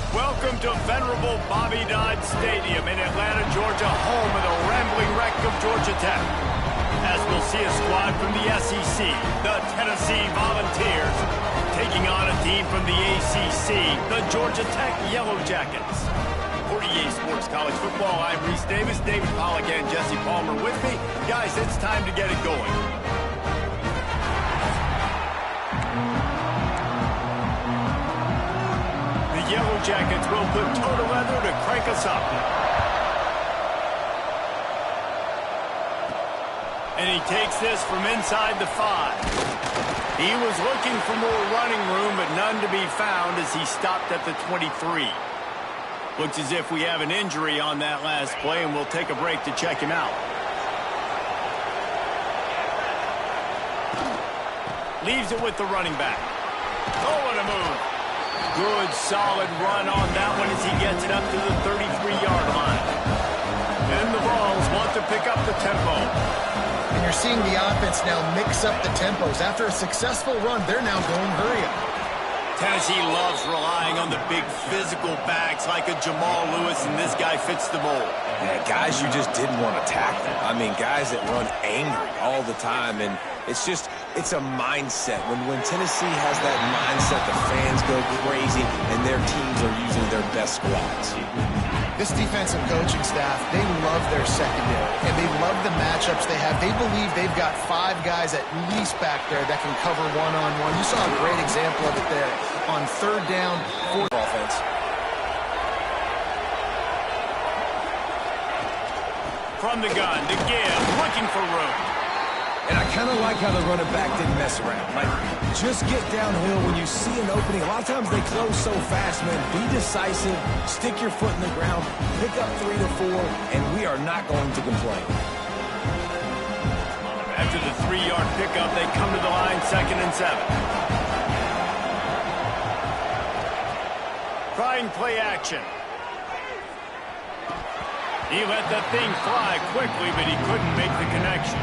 Welcome to venerable Bobby Dodd Stadium in Atlanta, Georgia, home of the rambling wreck of Georgia Tech. As we'll see a squad from the SEC, the Tennessee Volunteers, taking on a team from the ACC, the Georgia Tech Yellow Jackets. For EA Sports College Football, I'm Reese Davis, David Pollack, and Jesse Palmer with me. Guys, it's time to get it going. The Yellow Jackets will put toe to leather to crank us up. And he takes this from inside the 5. He was looking for more running room, but none to be found as he stopped at the 23. Looks as if we have an injury on that last play, and we'll take a break to check him out. Leaves it with the running back. Oh, what a move. Good, solid run on that one as he gets it up to the 33-yard line. And the Vols want to pick up the tempo. And you're seeing the offense now mix up the tempos. After a successful run, they're now going hurry up. Tennessee loves relying on the big physical backs like a Jamal Lewis, and this guy fits the mold. Yeah, guys you just didn't want to tackle. I mean, guys that run angry all the time, and it's a mindset. When Tennessee has that mindset, the fans go crazy, and their teams are using their best squads. This defensive coaching staff, they love their secondary, and they love the matchups they have. They believe they've got 5 guys at least back there that can cover one-on-one. You saw a great example of it there on 3rd down for offense. From the gun to give, looking for room. And I kind of like how the running back didn't mess around. Like, just get downhill when you see an opening. A lot of times they close so fast, man. Be decisive, stick your foot in the ground, pick up 3 to 4, and we are not going to complain. After the 3-yard pickup, they come to the line, 2nd and 7. Trying play action. He let that thing fly quickly, but he couldn't make the connection.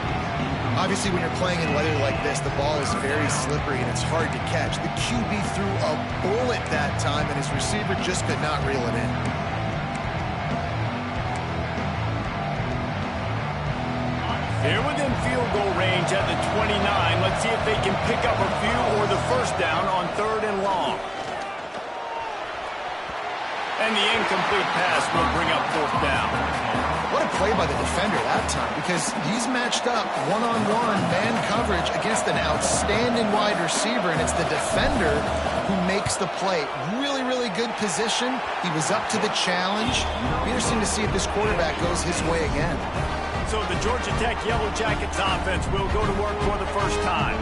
Obviously, when you're playing in weather like this, the ball is very slippery and it's hard to catch. The QB threw a bullet that time, and his receiver just could not reel it in. They're within field goal range at the 29. Let's see if they can pick up a few or the first down on 3rd and long. And the incomplete pass will bring up 4th down. What a play by the defender that time, because he's matched up one-on-one man coverage against an outstanding wide receiver, and it's the defender who makes the play. Really, really good position. He was up to the challenge. Be interesting to see if this quarterback goes his way again. So the Georgia Tech Yellow Jackets offense will go to work for the first time.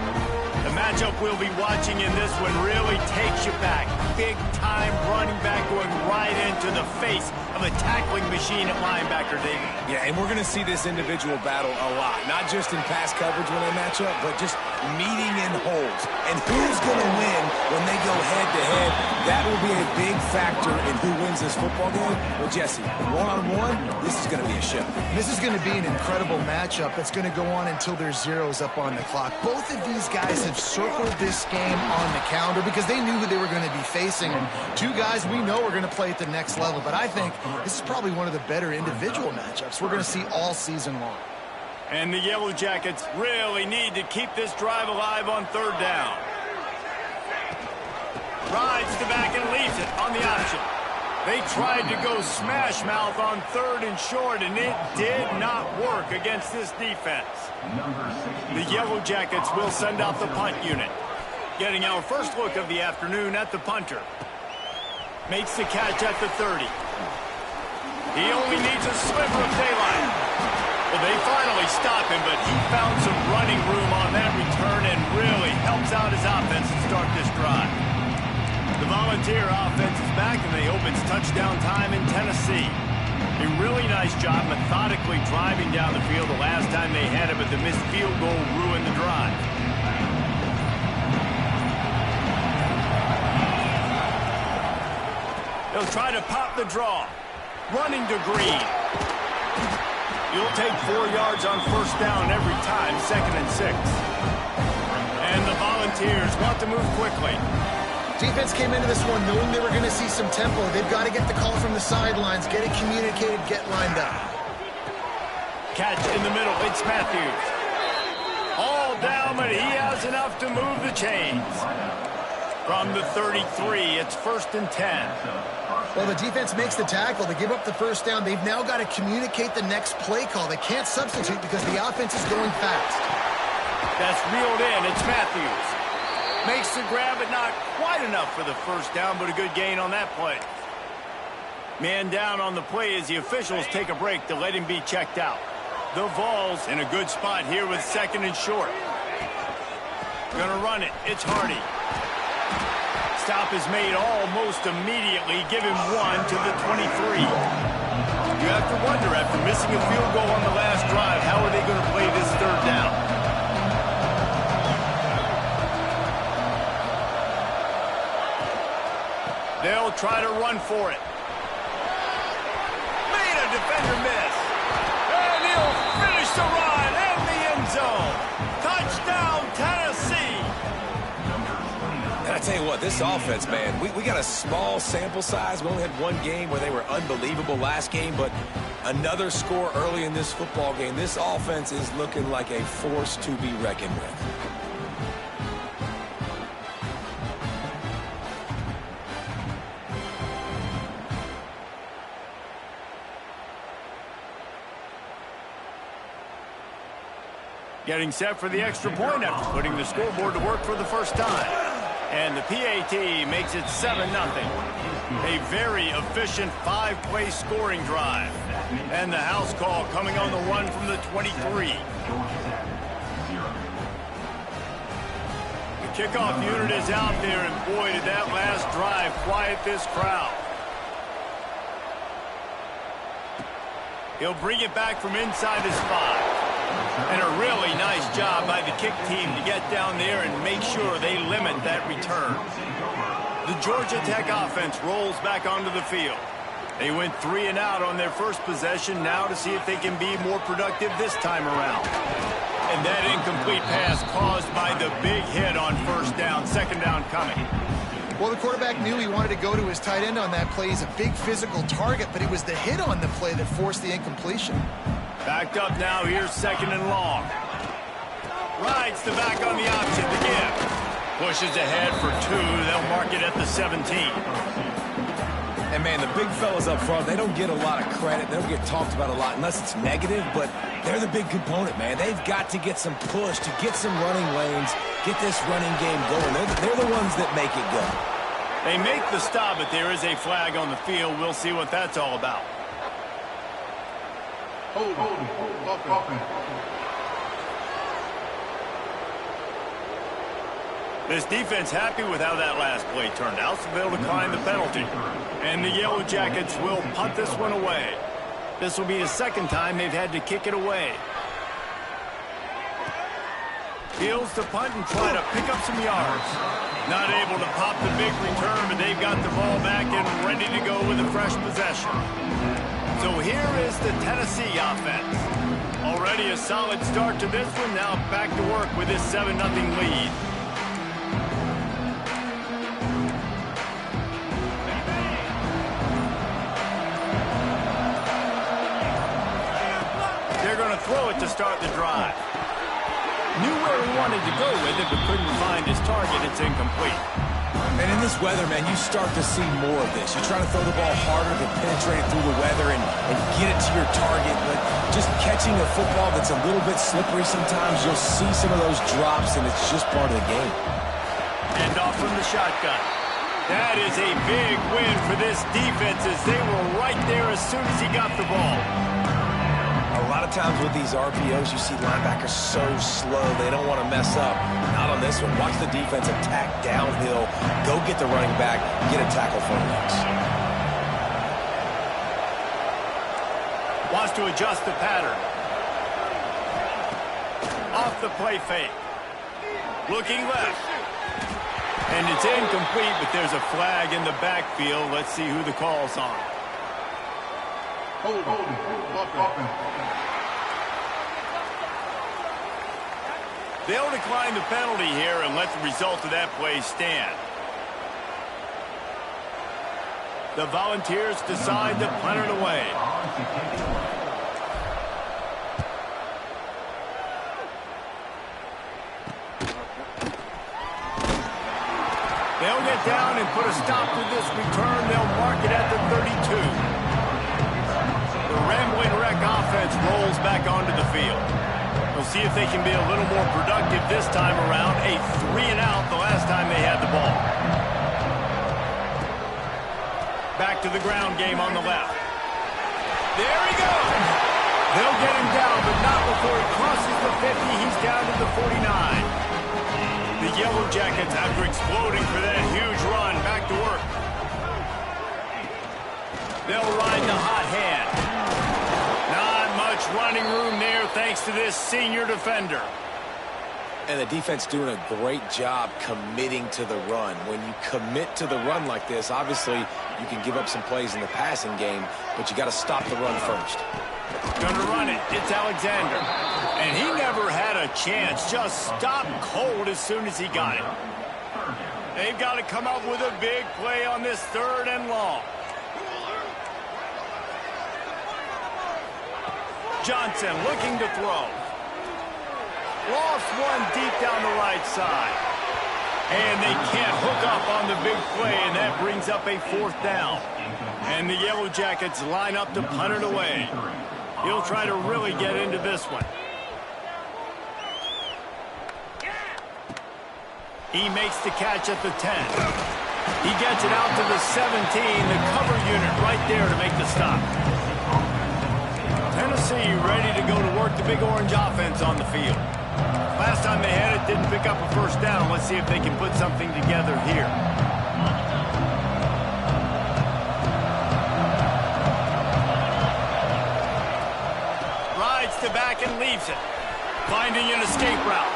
The matchup we'll be watching in this one really takes you back. Big-time running back going right into the face of a tackling machine at linebacker, David. Yeah, and we're going to see this individual battle a lot. Not just in pass coverage when they match up, but just meeting in holes. And who's going to win when they go head-to-head? That will be a big factor in who wins this football game. Well, Jesse, one-on-one, this is going to be a show. This is going to be an incredible matchup that's going to go on until there's zeros up on the clock. Both of these guys have circled this game on the calendar because they knew who they were going to be facing. And 2 guys we know are going to play at the next level. But I think this is probably one of the better individual matchups we're going to see all season long. And the Yellow Jackets really need to keep this drive alive on 3rd down. Rides to back and leaves it on the option. They tried to go smash mouth on 3rd and short, and it did not work against this defense. The Yellow Jackets will send out the punt unit. Getting our first look of the afternoon at the punter. Makes the catch at the 30. He only needs a sliver of daylight. Well, they finally stop him, but he found some running room on that return and really helps out his offense to start this drive. The Volunteer offense is back, and they hope it's touchdown time in Tennessee. A really nice job methodically driving down the field the last time they had it, but the missed field goal ruined the drive. They'll try to pop the draw. Running to Green. You'll take 4 yards on 1st down every time, 2nd and 6. And the Volunteers want to move quickly. Defense came into this one knowing they were going to see some tempo. They've got to get the call from the sidelines, get it communicated, get lined up. Catch in the middle. It's Matthews. All down, but he has enough to move the chains. From the 33, it's 1st and 10. Well, the defense makes the tackle. They give up the first down. They've now got to communicate the next play call. They can't substitute because the offense is going fast. That's reeled in. It's Matthews. Makes the grab, but not quite enough for the first down, but a good gain on that play. Man down on the play as the officials take a break to let him be checked out. The Vols in a good spot here with 2nd and short. Gonna run it. It's Hardy. Stop is made almost immediately. Give him 1 to the 23. You have to wonder, after missing a field goal on the last drive, how are they going to play this 3rd down? They'll try to run for it. Made a defender miss. And he'll finish the run in the end zone. Touchdown, Tennessee. And I tell you what, this offense, man, we got a small sample size. We only had one game where they were unbelievable last game, but another score early in this football game. This offense is looking like a force to be reckoned with. Getting set for the extra point after putting the scoreboard to work for the first time. And the PAT makes it 7-0. A very efficient 5-play scoring drive. And the house call coming on the run from the 23. The kickoff unit is out there, and boy, did that last drive quiet this crowd. He'll bring it back from inside his 5. And a really nice job by the kick team to get down there and make sure they limit that return. The Georgia Tech offense rolls back onto the field. They went 3 and out on their first possession, now to see if they can be more productive this time around. And that incomplete pass caused by the big hit on first down, 2nd down coming. Well, the quarterback knew he wanted to go to his tight end on that play. He's a big physical target, but it was the hit on the play that forced the incompletion. Backed up now, here's 2nd and long. Rides the back on the option to give. Pushes ahead for 2, they'll mark it at the 17. And man, the big fellas up front, they don't get a lot of credit. They don't get talked about a lot unless it's negative, but they're the big component, man. They've got to get some push, to get some running lanes, get this running game going. They're the ones that make it go. They make the stop, but there is a flag on the field. We'll see what that's all about. This defense happy with how that last play turned out, so they'll decline the penalty. And the Yellow Jackets will punt this one away. This will be the 2nd time they've had to kick it away. Fields to punt and try to pick up some yards. Not able to pop the big return, but they've got the ball back and ready to go with a fresh possession. So here is the Tennessee offense. Already a solid start to this one. Now back to work with this 7-0 lead. They're going to throw it to start the drive. Knew where he wanted to go with it, but couldn't find his target. It's incomplete. And in this weather, man, you start to see more of this. You're trying to throw the ball harder to penetrate it through the weather and get it to your target. But just catching a football that's a little bit slippery sometimes, you'll see some of those drops, and it's just part of the game. And off from the shotgun. That is a big win for this defense as they were right there as soon as he got the ball. A lot of times with these RPOs, you see linebackers so slow, they don't want to mess up. Not on this one. Watch the defense attack downhill, go get the running back, get a tackle for a loss. Wants to adjust the pattern. Off the play fake. Looking left. And it's incomplete, but there's a flag in the backfield. Let's see who the call's on. They'll decline the penalty here and let the result of that play stand. The Volunteers decide to punt it away. They'll get down and put a stop to this return. They'll mark it at the 32. The Rambling Wreck offense rolls back onto the field. We'll see if they can be a little more productive this time around. A 3-and-out the last time they had the ball. Back to the ground game on the left. There he goes. They'll get him down, but not before he crosses the 50. He's down to the 49. The Yellow Jackets, after exploding for that huge run, back to work. They'll ride the hot hand. Not much running room there thanks to this senior defender. And the defense doing a great job committing to the run. When you commit to the run like this, obviously you can give up some plays in the passing game, but you got to stop the run first. Gonna run it. It's Alexander. And he never had a chance. Just stopped cold as soon as he got it. They've got to come up with a big play on this 3rd and long. Johnson looking to throw. Lost one deep down the right side. And they can't hook up on the big play, and that brings up a 4th down. And the Yellow Jackets line up to punt it away. He'll try to really get into this one. He makes the catch at the 10. He gets it out to the 17, the cover unit right there to make the stop. Tennessee ready to go to work the Big Orange offense on the field. Last time they had it, didn't pick up a 1st down. Let's see if they can put something together here. Rides to back and leaves it. Finding an escape route.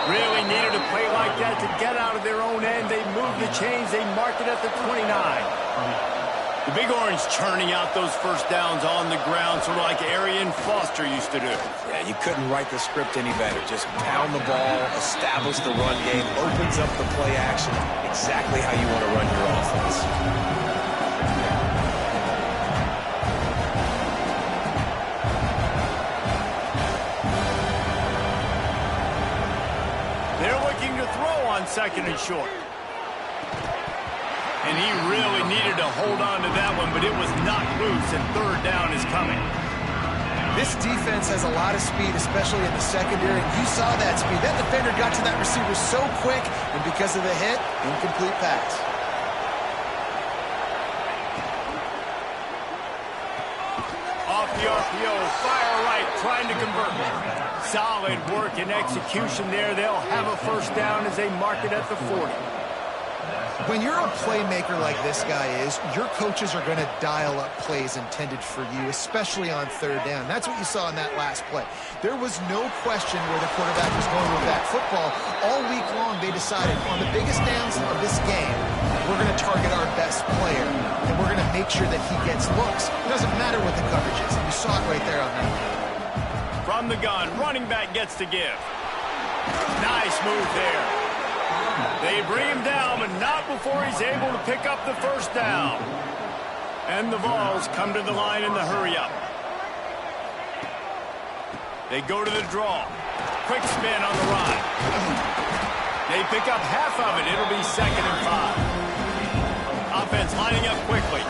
Really needed a play like that to get out of their own end. They move the chains. They mark it at the 29. The Big Orange churning out those 1st downs on the ground, sort of like Arian Foster used to do. Yeah, you couldn't write the script any better. Just pound the ball, establish the run game, opens up the play action, exactly how you want to run your offense. They're looking to throw on 2nd and short. And he really needed to hold on to that one, but it was knocked loose, and 3rd down is coming. This defense has a lot of speed, especially in the secondary, and you saw that speed. That defender got to that receiver so quick, and because of the hit, incomplete pass. Off the RPO, fire right, trying to convert. Solid work and execution there. They'll have a 1st down as they mark it at the 40. When you're a playmaker like this guy is, your coaches are going to dial up plays intended for you, especially on 3rd down. That's what you saw in that last play. There was no question where the quarterback was going to attack football. All week long, they decided on the biggest downs of this game, we're going to target our best player, and we're going to make sure that he gets looks. It doesn't matter what the coverage is. You saw it right there on that. From the gun, running back gets to give. Nice move there. They bring him down, but not before he's able to pick up the 1st down. And the Vols come to the line in the hurry-up. They go to the draw. Quick spin on the run. They pick up half of it. It'll be 2nd and 5. Offense lining up quickly.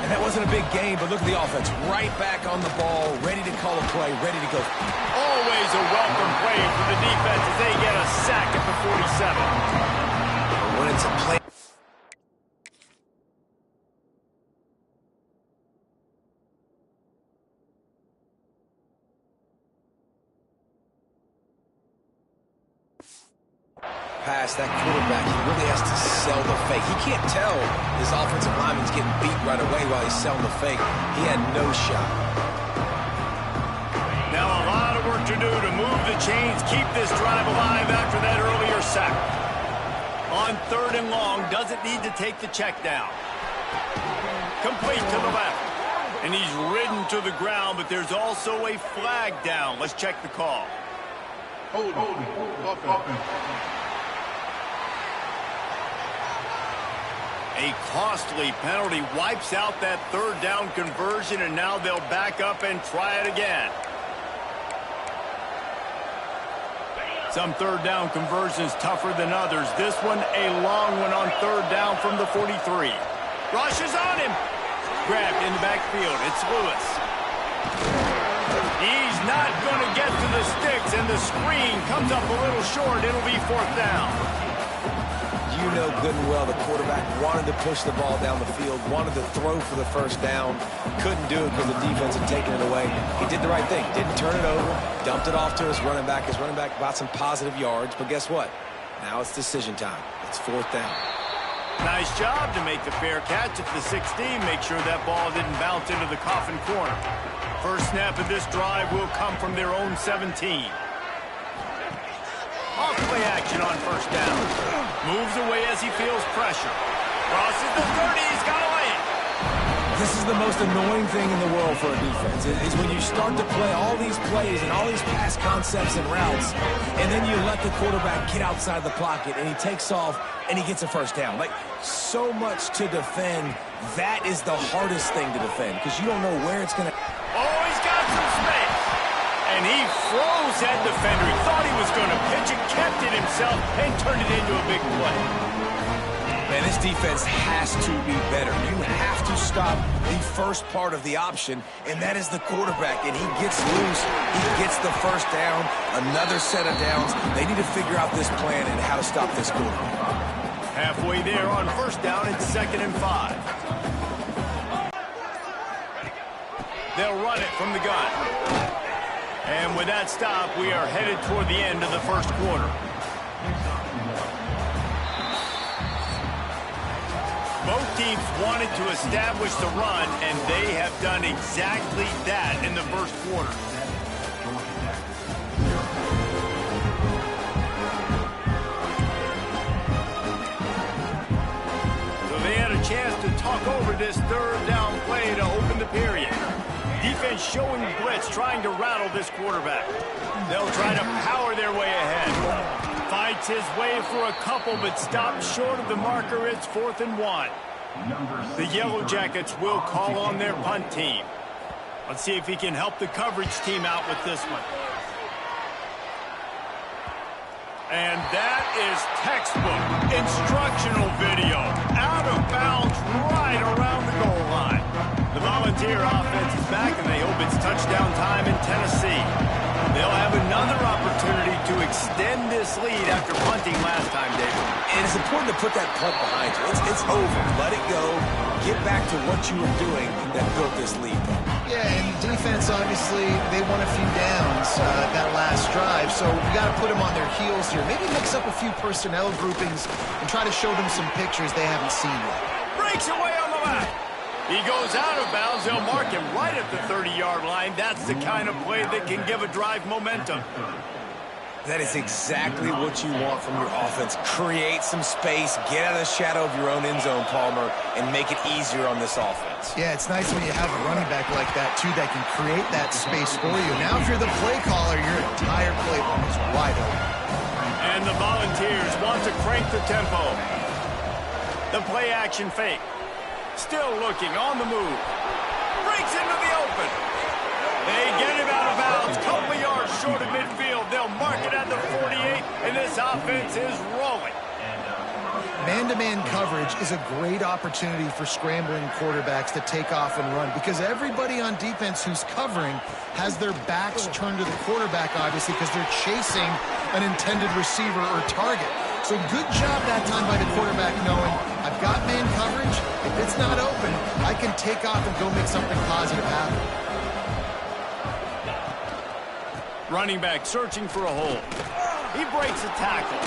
And that wasn't a big game, but look at the offense. Right back on the ball, ready to call a play, ready to go. Always a welcome play for the defense as they get a sack at the 47. When it's a play. Pass, that quarterback, he really has to sell the fake. He can't tell his offensive lineman's getting beat right away while he's selling the fake. He had no shot. Now a lot of work to do to move the chains, keep this drive alive after that earlier sack. On 3rd and long, doesn't need to take the check down. Complete to the left. And he's ridden to the ground, but there's also a flag down. Let's check the call. Hold offense. A costly penalty wipes out that third down conversion, and now they'll back up and try it again. Some third down conversions tougher than others. This one a long one on third down from the 43. Rush is on him. Grabbed in the backfield. It's Lewis. He's not going to get to the sticks, and the screen comes up a little short. It'll be fourth down. You know good and well the quarterback wanted to push the ball down the field, wanted to throw for the first down, couldn't do it because the defense had taken it away. He did the right thing, didn't turn it over, dumped it off to his running back. His running back got some positive yards, but guess what? Now it's decision time. It's fourth down. Nice job to make the fair catch at the 16. Make sure that ball didn't bounce into the coffin corner. First snap of this drive will come from their own 17. Off play action on first down. Moves away as he feels pressure. Crosses the 30. He's got a lane. This is the most annoying thing in the world for a defense, is when you start to play all these plays and all these pass concepts and routes, and then you let the quarterback get outside the pocket, and he takes off, and he gets a first down. Like, so much to defend. That is the hardest thing to defend, because you don't know where it's going to... Oh, he's got some space. And he froze that defender. He thought he was going to pitch it, kept it himself, and turned it into a big play. Man, this defense has to be better. You have to stop the first part of the option, and that is the quarterback. And he gets loose. He gets the first down, another set of downs. They need to figure out this plan and how to stop this quarterback. Halfway there on first down, it's 2nd and 5. They'll run it from the gun. And with that stop, we are headed toward the end of the first quarter. Both teams wanted to establish the run, and they have done exactly that in the first quarter. So they had a chance to talk over this third down play to open the period. Defense showing blitz, trying to rattle this quarterback. They'll try to power their way ahead. Fights his way for a couple, but stops short of the marker. It's 4th and 1. The Yellow Jackets will call on their punt team. Let's see if he can help the coverage team out with this one. And that is textbook instructional video. Out of bounds right around the goal line. The Volunteer offense is back, and they hope it's touchdown time in Tennessee. They'll have another opportunity to extend this lead after punting last time, David. And it's important to put that punt behind you. It's over. Let it go. Get back to what you were doing that built this lead. Yeah, and defense, obviously, they won a few downs that last drive, so we got to put them on their heels here. Maybe mix up a few personnel groupings and try to show them some pictures they haven't seen yet. Breaks away on the left. He goes out of bounds. They'll mark him right at the 30-yard line. That's the kind of play that can give a drive momentum. That is exactly what you want from your offense. Create some space, get out of the shadow of your own end zone, Palmer, and make it easier on this offense. Yeah, it's nice when you have a running back like that, too, that can create that space for you. Now, if you're the play caller, your entire playbook is wide open. And the Volunteers want to crank the tempo. The play action fake. Still looking on the move. Breaks into the open. They get him out of bounds. Couple of yards short of midfield. They'll mark it at the 48, and this offense is rolling. Man-to-man coverage is a great opportunity for scrambling quarterbacks to take off and run, because everybody on defense who's covering has their backs turned to the quarterback, obviously, because they're chasing an intended receiver or target. So good job that time by the quarterback knowing, I've got man coverage. If it's not open, I can take off and go make something positive happen. Running back searching for a hole. He breaks a tackle.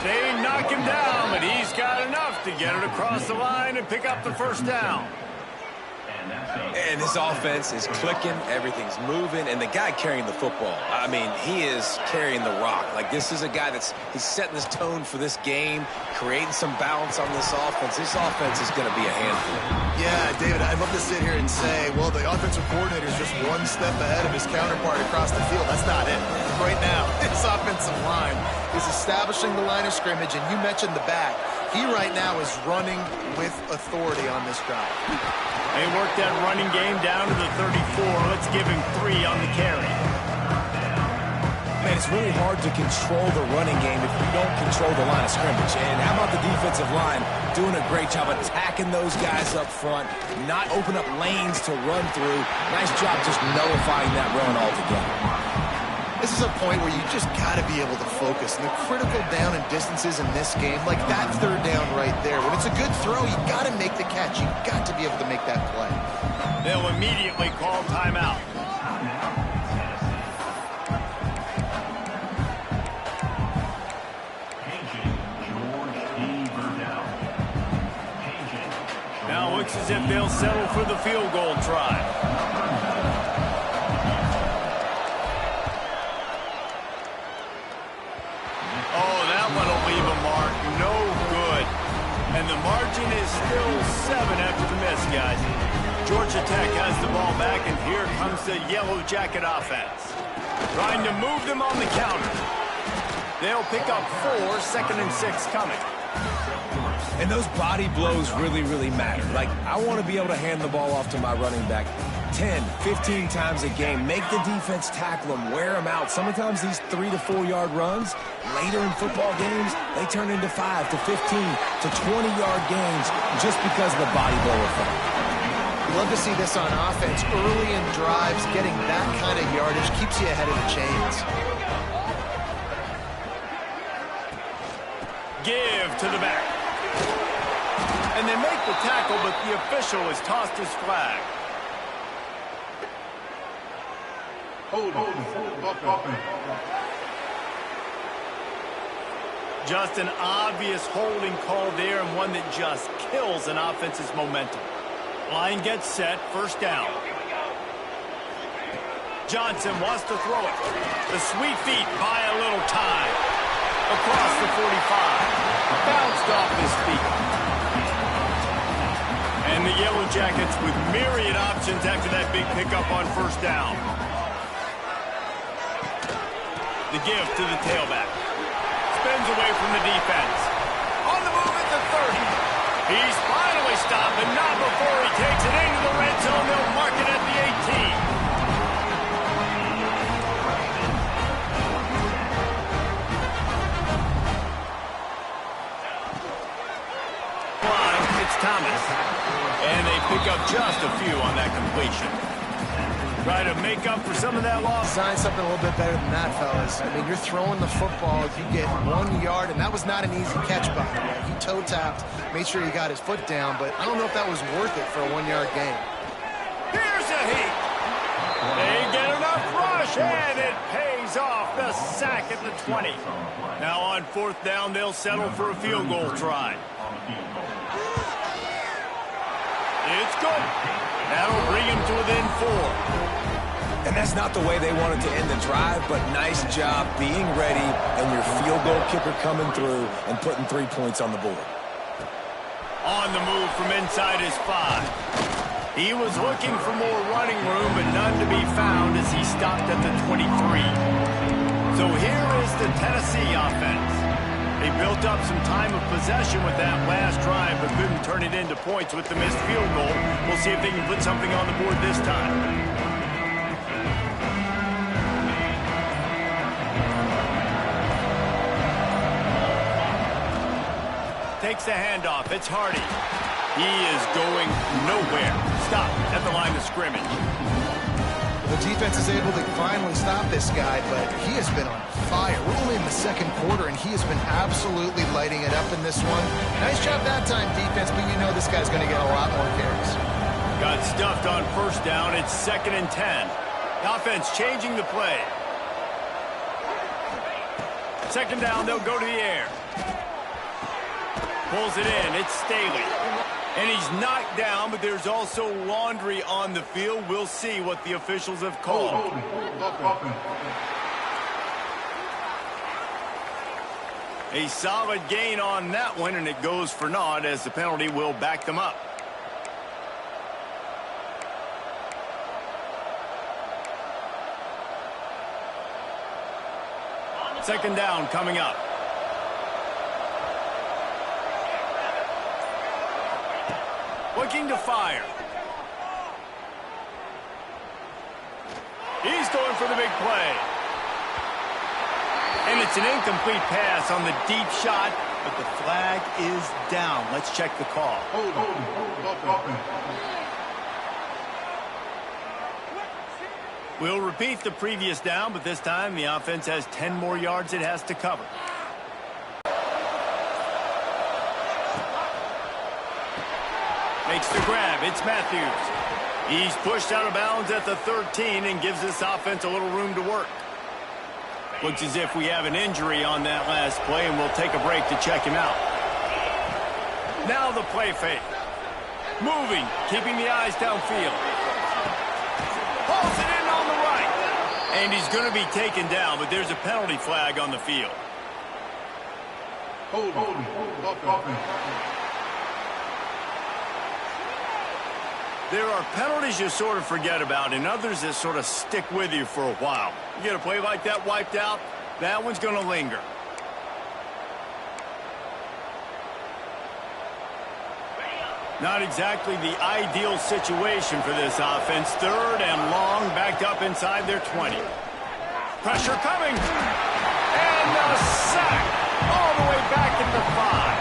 They knock him down, but he's got enough to get it across the line and pick up the first down. And this offense is clicking, everything's moving, and the guy carrying the football, I mean, he is carrying the rock. Like, this is a guy he's setting this tone for this game, creating some balance on this offense. This offense is going to be a handful. Yeah, David, I'd love to sit here and say, well, the offensive coordinator is just one step ahead of his counterpart across the field. That's not it. Right now, this offensive line is establishing the line of scrimmage, and you mentioned the back. He right now is running with authority on this drive. They worked that running game down to the 34. Let's give him 3 on the carry. Man, it's really hard to control the running game if you don't control the line of scrimmage. And how about the defensive line doing a great job attacking those guys up front, not open up lanes to run through. Nice job just nullifying that run altogether. This is a point where you just got to be able to focus. And the critical down and distances in this game, like that third down right there, when it's a good throw, you got to make the catch. You got to be able to make that play. They'll immediately call timeout. Now looks as if they'll settle for the field goal try. Oh, that one will leave a mark. No good. And the margin is still 7 after the miss, guys. Georgia Tech has the ball back, and here comes the Yellow Jacket offense. Trying to move them on the counter. They'll pick up 4, 2nd and 6 coming. And those body blows really, really matter. Like, I want to be able to hand the ball off to my running back 10, 15 times a game. Make the defense tackle them, wear them out. Sometimes these 3 to 4 yard runs, later in football games, they turn into 5 to 15 to 20 yard gains just because of the body blow effect. Love to see this on offense. Early in drives, getting that kind of yardage keeps you ahead of the chains. Give to the back. And they make the tackle, but the official has tossed his flag. Just an obvious holding call there, and one that just kills an offense's momentum. Line gets set, 1st down. Johnson wants to throw it. The sweet feet buy a little time. Across the 45. Bounced off his feet. And the Yellow Jackets with myriad options after that big pickup on 1st down. The give to the tailback. Spins away from the defense. On the move at the 30. He's finally stopped, but not before he takes it into the red zone. They'll mark it at the 18. It's Thomas. And they pick up just a few on that completion. Try to make up for some of that loss. Design something a little bit better than that, fellas. I mean, you're throwing the football, you get 1 yard, and that was not an easy catch by the way. He toe-tapped, made sure he got his foot down, but I don't know if that was worth it for a 1 yard gain. Here's a heat. They get enough rush, and it pays off. The sack at the 20. Now on 4th down, they'll settle for a field goal try. It's good. That'll bring him to within 4. And that's not the way they wanted to end the drive, but nice job being ready and your field goal kicker coming through and putting 3 points on the board. On the move from inside his 5. He was looking for more running room, but none to be found as he stopped at the 23. So here is the Tennessee offense. They built up some time of possession with that last drive, but couldn't turn it into points with the missed field goal. We'll see if they can put something on the board this time. Takes the handoff. It's Hardy. He is going nowhere. Stop at the line of scrimmage. The defense is able to finally stop this guy, but he has been on fire. We're only in the 2nd quarter, and he has been absolutely lighting it up in this one. Nice job that time, defense, but you know this guy's going to get a lot more carries. Got stuffed on 1st down. It's 2nd and 10. The offense changing the play. 2nd down, they'll go to the air. Pulls it in. It's Staley. And he's knocked down, but there's also laundry on the field. We'll see what the officials have called. A solid gain on that one, and it goes for naught as the penalty will back them up. Second down coming up. looking to fire. He's going for the big play. And it's an incomplete pass on the deep shot, but the flag is down. Let's check the call. We'll repeat the previous down, but this time the offense has 10 more yards it has to cover. Makes the grab. It's Matthews. He's pushed out of bounds at the 13 and gives this offense a little room to work. Looks as if we have an injury on that last play, and we'll take a break to check him out. Now the play fake. Moving, keeping the eyes downfield. Hauls it in on the right. And he's going to be taken down, but there's a penalty flag on the field. There are penalties you sort of forget about and others that sort of stick with you for a while. You get a play like that wiped out, that one's going to linger. Not exactly the ideal situation for this offense. Third and long, backed up inside their 20. Pressure coming. And a sack all the way back at the 5.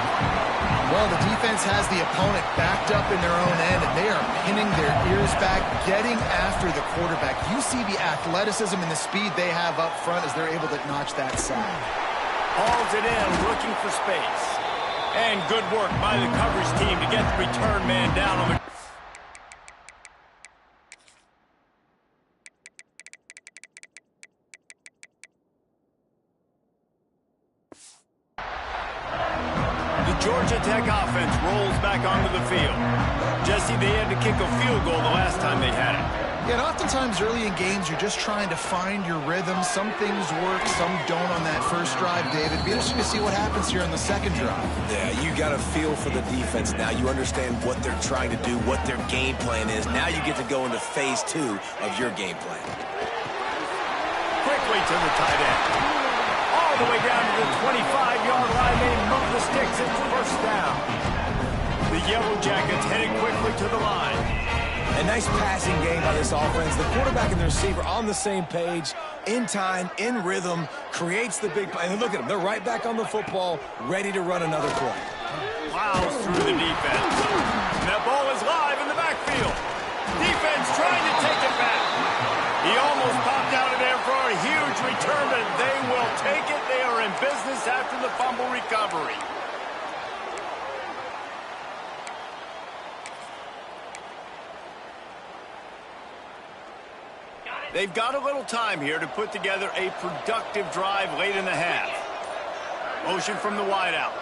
Well, the defense has the opponent backed up in their own end, and they are pinning their ears back, getting after the quarterback. You see the athleticism and the speed they have up front as they're able to notch that sack. Hauls it in, looking for space. And good work by the coverage team to get the return man down on the... Georgia Tech offense rolls back onto the field. Jesse, they had to kick a field goal the last time they had it. Yeah, and oftentimes early in games, you're just trying to find your rhythm. Some things work, some don't on that first drive, David. Be interesting to see what happens here on the second drive. Yeah, you got a feel for the defense now. You understand what they're trying to do, what their game plan is. Now you get to go into phase 2 of your game plan. Quickly to the tight end. All the way down to the 25-yard line. They move the sticks. It's first down. The Yellow Jackets headed quickly to the line. A nice passing game by this offense. The quarterback and the receiver on the same page, in time, in rhythm, creates the big play. And look at them. They're right back on the football, ready to run another play. Plows through the defense. And that ball is live in the backfield. Defense trying to take it back. He almost popped out of there for a huge return, but they will take it. They are in business after the fumble recovery. They've got a little time here to put together a productive drive late in the half. Motion from the wideout.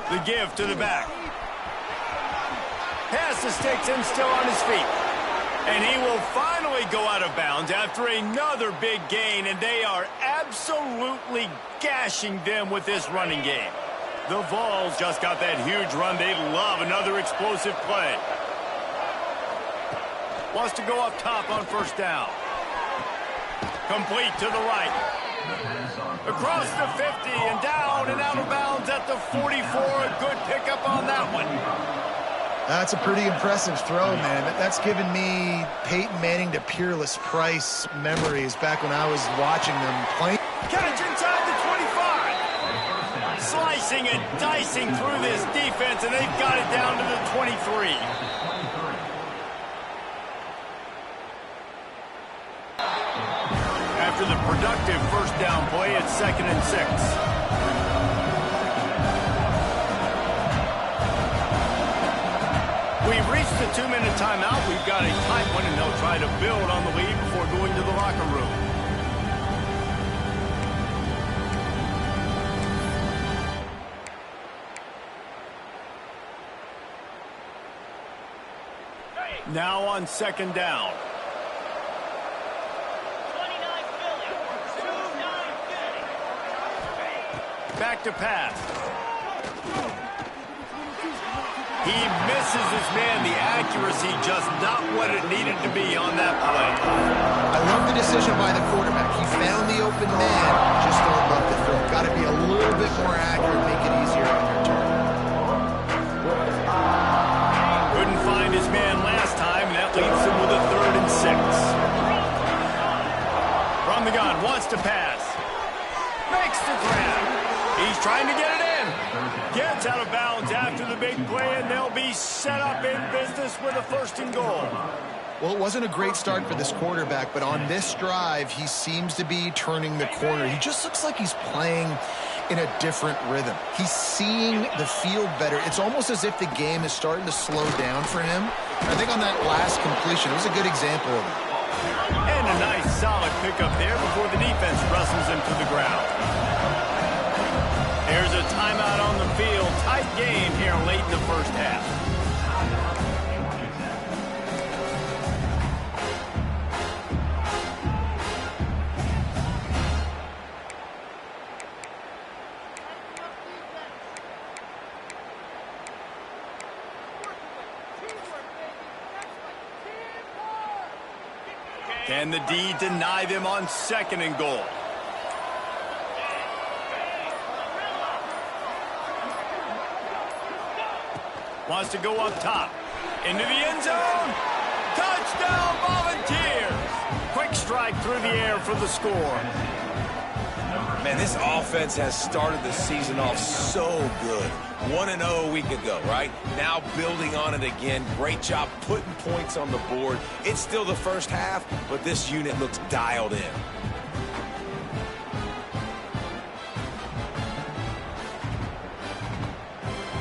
The give to the back. Pass the sticks and still on his feet. And he will finally go out of bounds after another big gain, and they are absolutely gashing them with this running game. The Vols just got that huge run. They love another explosive play. Wants to go up top on first down. Complete to the right. Across the 50 and down and out of bounds at the 44. A good pickup on that one. That's a pretty impressive throw, man. That's given me Peyton Manning to Peerless Price memories back when I was watching them play. Catch inside the 25. Slicing and dicing through this defense, and they've got it down to the 23. After the productive first down play, it's 2nd and 6. We've reached the 2-minute timeout. We've got a tight one, and they'll try to build on the lead before going to the locker room. Now on 2nd down. Back to pass. He misses his man. The accuracy just not what it needed to be on that play. I love the decision by the quarterback. He found the open man, just don't love the throw. Got to be a little bit more accurate, make it easier on your to pass. Makes the grab. He's trying to get it in. Gets out of bounds after the big play, and they'll be set up in business with a 1st and goal. Well, it wasn't a great start for this quarterback, but on this drive, he seems to be turning the corner. He just looks like he's playing in a different rhythm. He's seeing the field better. It's almost as if the game is starting to slow down for him. I think on that last completion, it was a good example of it. And a nice, solid pickup there before the defense wrestles him to the ground. There's a timeout on the field. Tight game here late in the first half. Can the D deny them on 2nd and goal? Wants to go up top. Into the end zone. Touchdown, Volunteers. Quick strike through the air for the score. Man, this offense has started the season off so good. 1-0 a week ago, right? Now building on it again. Great job putting points on the board. It's still the first half, but this unit looks dialed in.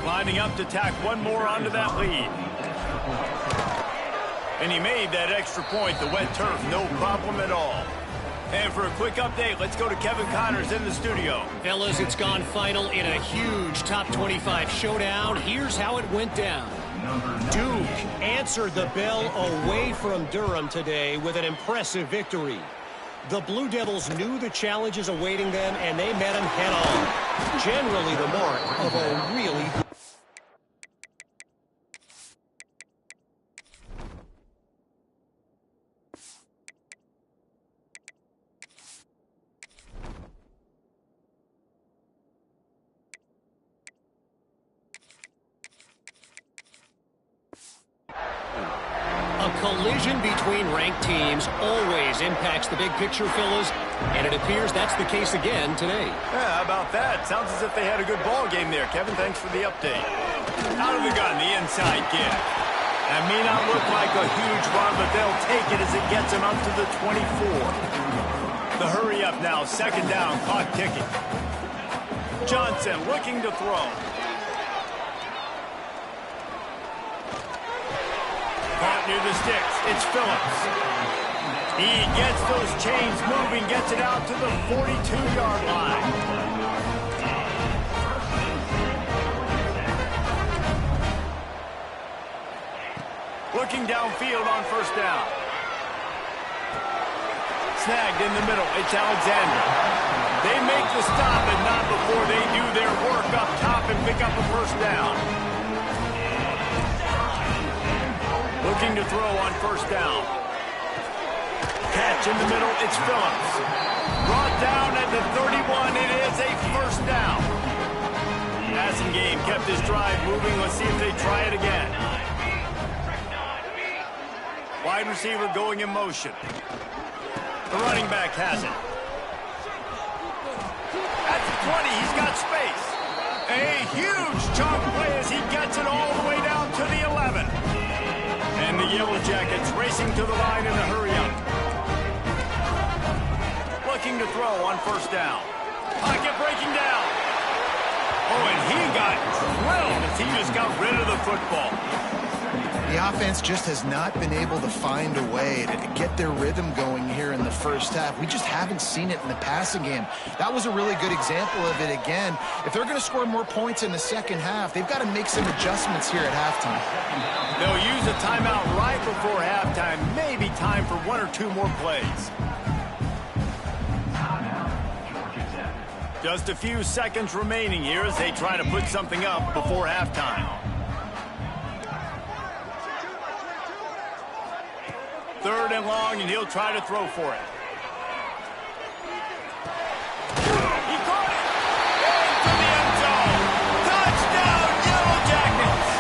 Lining up to tack one more onto that lead. And he made that extra point, the wet turf, no problem at all. And for a quick update, let's go to Kevin Connors in the studio. Fellas, it's gone final in a huge top 25 showdown. Here's how it went down. Duke answered the bell away from Durham today with an impressive victory. The Blue Devils knew the challenges awaiting them, and they met them head-on. Generally the mark of a really good collision between ranked teams always impacts the big picture, fellas, and it appears that's the case again today. Yeah, how about that? Sounds as if they had a good ball game there. Kevin, thanks for the update. Out of the gun, the inside give. That may not look like a huge run, but they'll take it as it gets them up to the 24. The hurry up now, 2nd down, clock ticking. Johnson looking to throw. Caught near the sticks. It's Phillips. He gets those chains moving, gets it out to the 42-yard line. Looking downfield on 1st down. Snagged in the middle. It's Alexander. They make the stop, and not before they do their work up top and pick up a 1st down. Looking to throw on 1st down. Catch in the middle, it's Phillips. Brought down at the 31, it is a 1st down. Passing game kept this drive moving. Let's see if they try it again. Wide receiver going in motion. The running back has it. At the 20, he's got space. A huge chunk play as he gets it all the way down to the 11. And the Yellow Jackets racing to the line in a hurry-up. Looking to throw on 1st down. Pocket breaking down. Oh, and he got drilled as he just got rid of the football. The offense just has not been able to find a way to get their rhythm going here in the first half. We just haven't seen it in the passing game. That was a really good example of it again. If they're going to score more points in the second half, they've got to make some adjustments here at halftime. They'll use a timeout right before halftime. Maybe time for 1 or 2 more plays. Just a few seconds remaining here as they try to put something up before halftime. 3rd and long, and he'll try to throw for it. He caught it! Into the end zone! Touchdown, Yellow Jackets!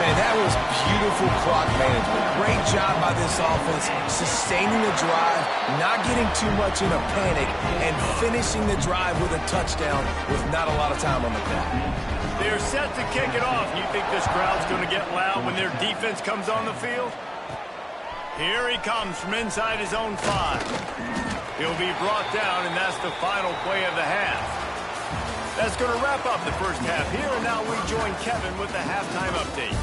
Man, that was beautiful clock management. Great job by this this offense sustaining the drive, not getting too much in a panic, and finishing the drive with a touchdown with not a lot of time on the clock. They're set to kick it off. You think this crowd's going to get loud when their defense comes on the field? Here he comes from inside his own 5. He'll be brought down, and that's the final play of the half. That's going to wrap up the first half here, and now we join Kevin with the halftime update.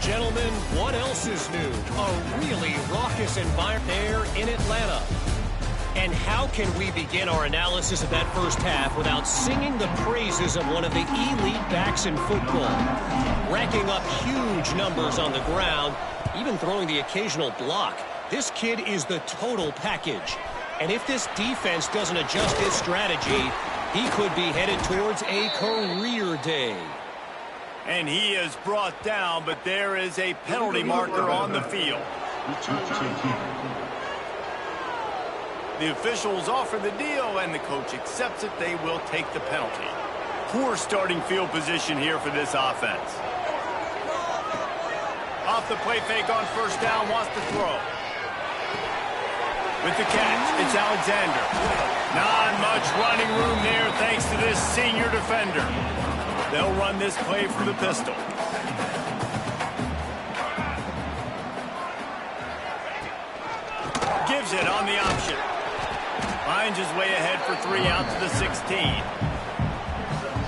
Gentlemen, what else is new? A really raucous environment there in Atlanta. And how can we begin our analysis of that first half without singing the praises of one of the elite backs in football? Racking up huge numbers on the ground, even throwing the occasional block. This kid is the total package. And if this defense doesn't adjust its strategy, he could be headed towards a career day. And he is brought down, but there is a penalty marker on the field. The officials offer the deal, and the coach accepts it. They will take the penalty. Poor starting field position here for this offense. Off the play fake on first down, wants to throw. With the catch, it's Alexander. Not much running room there thanks to this senior defender. They'll run this play from the pistol. Gives it on the option. Finds his way ahead for 3 out to the 16.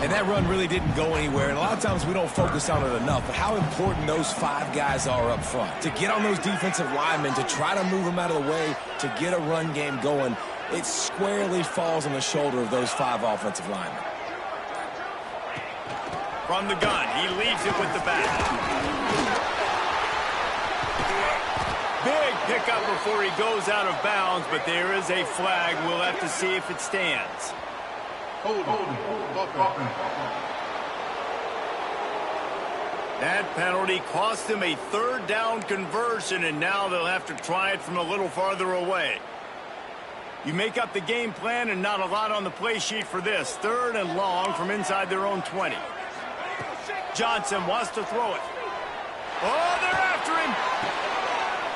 And that run really didn't go anywhere, and a lot of times we don't focus on it enough, but how important those 5 guys are up front. To get on those defensive linemen, to try to move them out of the way, to get a run game going, it squarely falls on the shoulder of those 5 offensive linemen. From the gun, he leaves it with the back. Big pickup before he goes out of bounds, but there is a flag. We'll have to see if it stands. That penalty cost him a 3rd down conversion, and now they'll have to try it from a little farther away. You make up the game plan, and not a lot on the play sheet for this. 3rd and long from inside their own 20. Johnson wants to throw it. Oh, they're after him.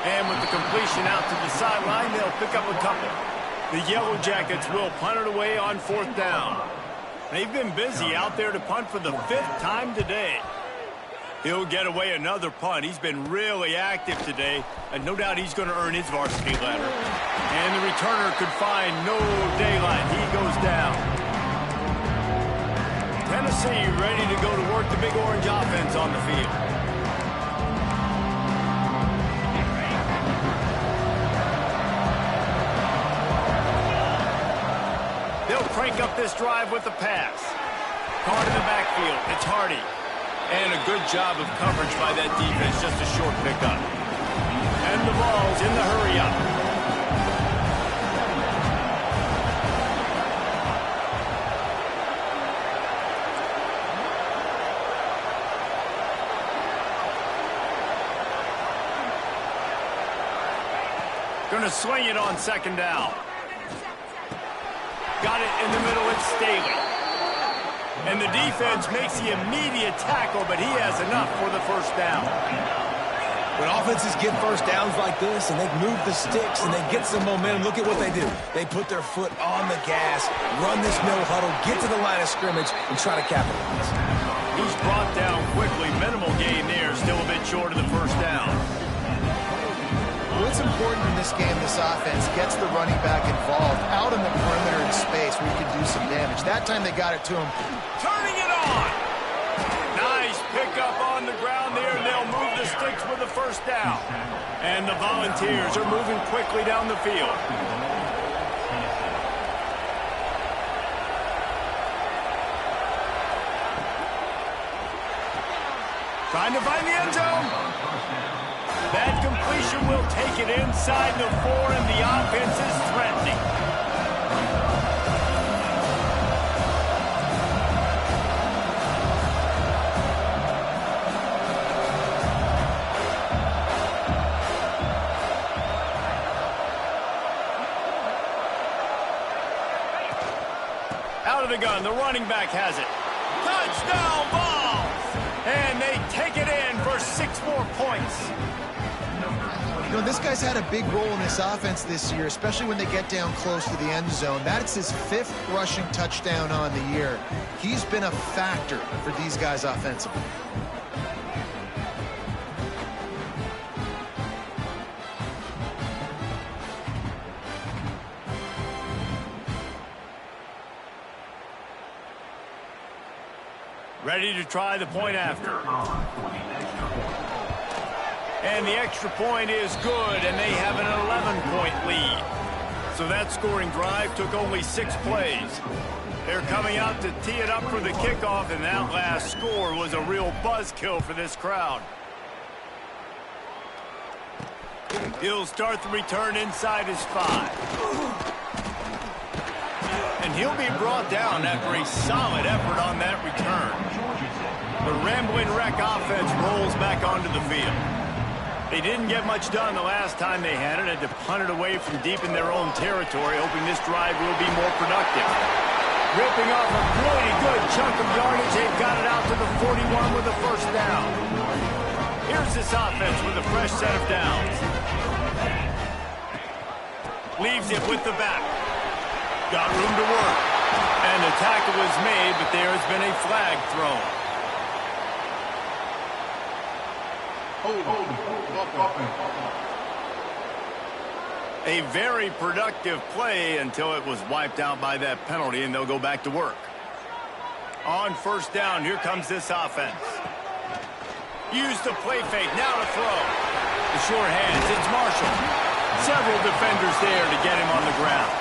And with the completion out to the sideline, they'll pick up a couple. The Yellow Jackets will punt it away on 4th down. They've been busy out there to punt for the 5th time today. He'll get away another punt. He's been really active today, and no doubt he's going to earn his varsity letter. And the returner could find no daylight. He goes down. Tennessee ready to go to work the Big Orange offense on the field. They'll crank up this drive with the pass. Card in the backfield. It's Hardy. And a good job of coverage by that defense. Just a short pickup. And the ball's in the hurry-up. Going to swing it on 2nd down. Got it in the middle, it's Staley. And the defense makes the immediate tackle, but he has enough for the 1st down. When offenses get 1st downs like this and they move the sticks and they get some momentum, look at what they do. They put their foot on the gas, run this no huddle, get to the line of scrimmage, and try to capitalize. He's brought down quickly. Minimal gain there, still a bit short of the 1st down. What's important in this game, this offense gets the running back involved out in the perimeter in space where you can do some damage. That time they got it to him. Turning it on. Nice pickup on the ground there, and they'll move the sticks with the 1st down. And the Volunteers are moving quickly down the field. Trying to find the end zone. That completion will take it inside the 4, and the offense is threatening. Out of the gun, the running back has it. Touchdown ball! And they take it in for 6 more points. You know, this guy's had a big role in this offense this year, especially when they get down close to the end zone. That's his 5th rushing touchdown on the year. He's been a factor for these guys offensively. Ready to try the point after. And the extra point is good, and they have an 11-point lead. So that scoring drive took only 6 plays. They're coming out to tee it up for the kickoff, and that last score was a real buzzkill for this crowd. He'll start the return inside his 5. And he'll be brought down after a solid effort on that return. The Rambling Wreck offense rolls back onto the field. They didn't get much done the last time they had it. Had to punt it away from deep in their own territory, hoping this drive will be more productive. Ripping off a really good chunk of yardage. They've got it out to the 41 with a first down. Here's this offense with a fresh set of downs. Leaves it with the back. Got room to work. And the tackle was made, but there has been a flag thrown. A very productive play until it was wiped out by that penalty, and they'll go back to work. On first down, here comes this offense. Use the play fake, now to throw. The short hands, it's Marshall. Several defenders there to get him on the ground.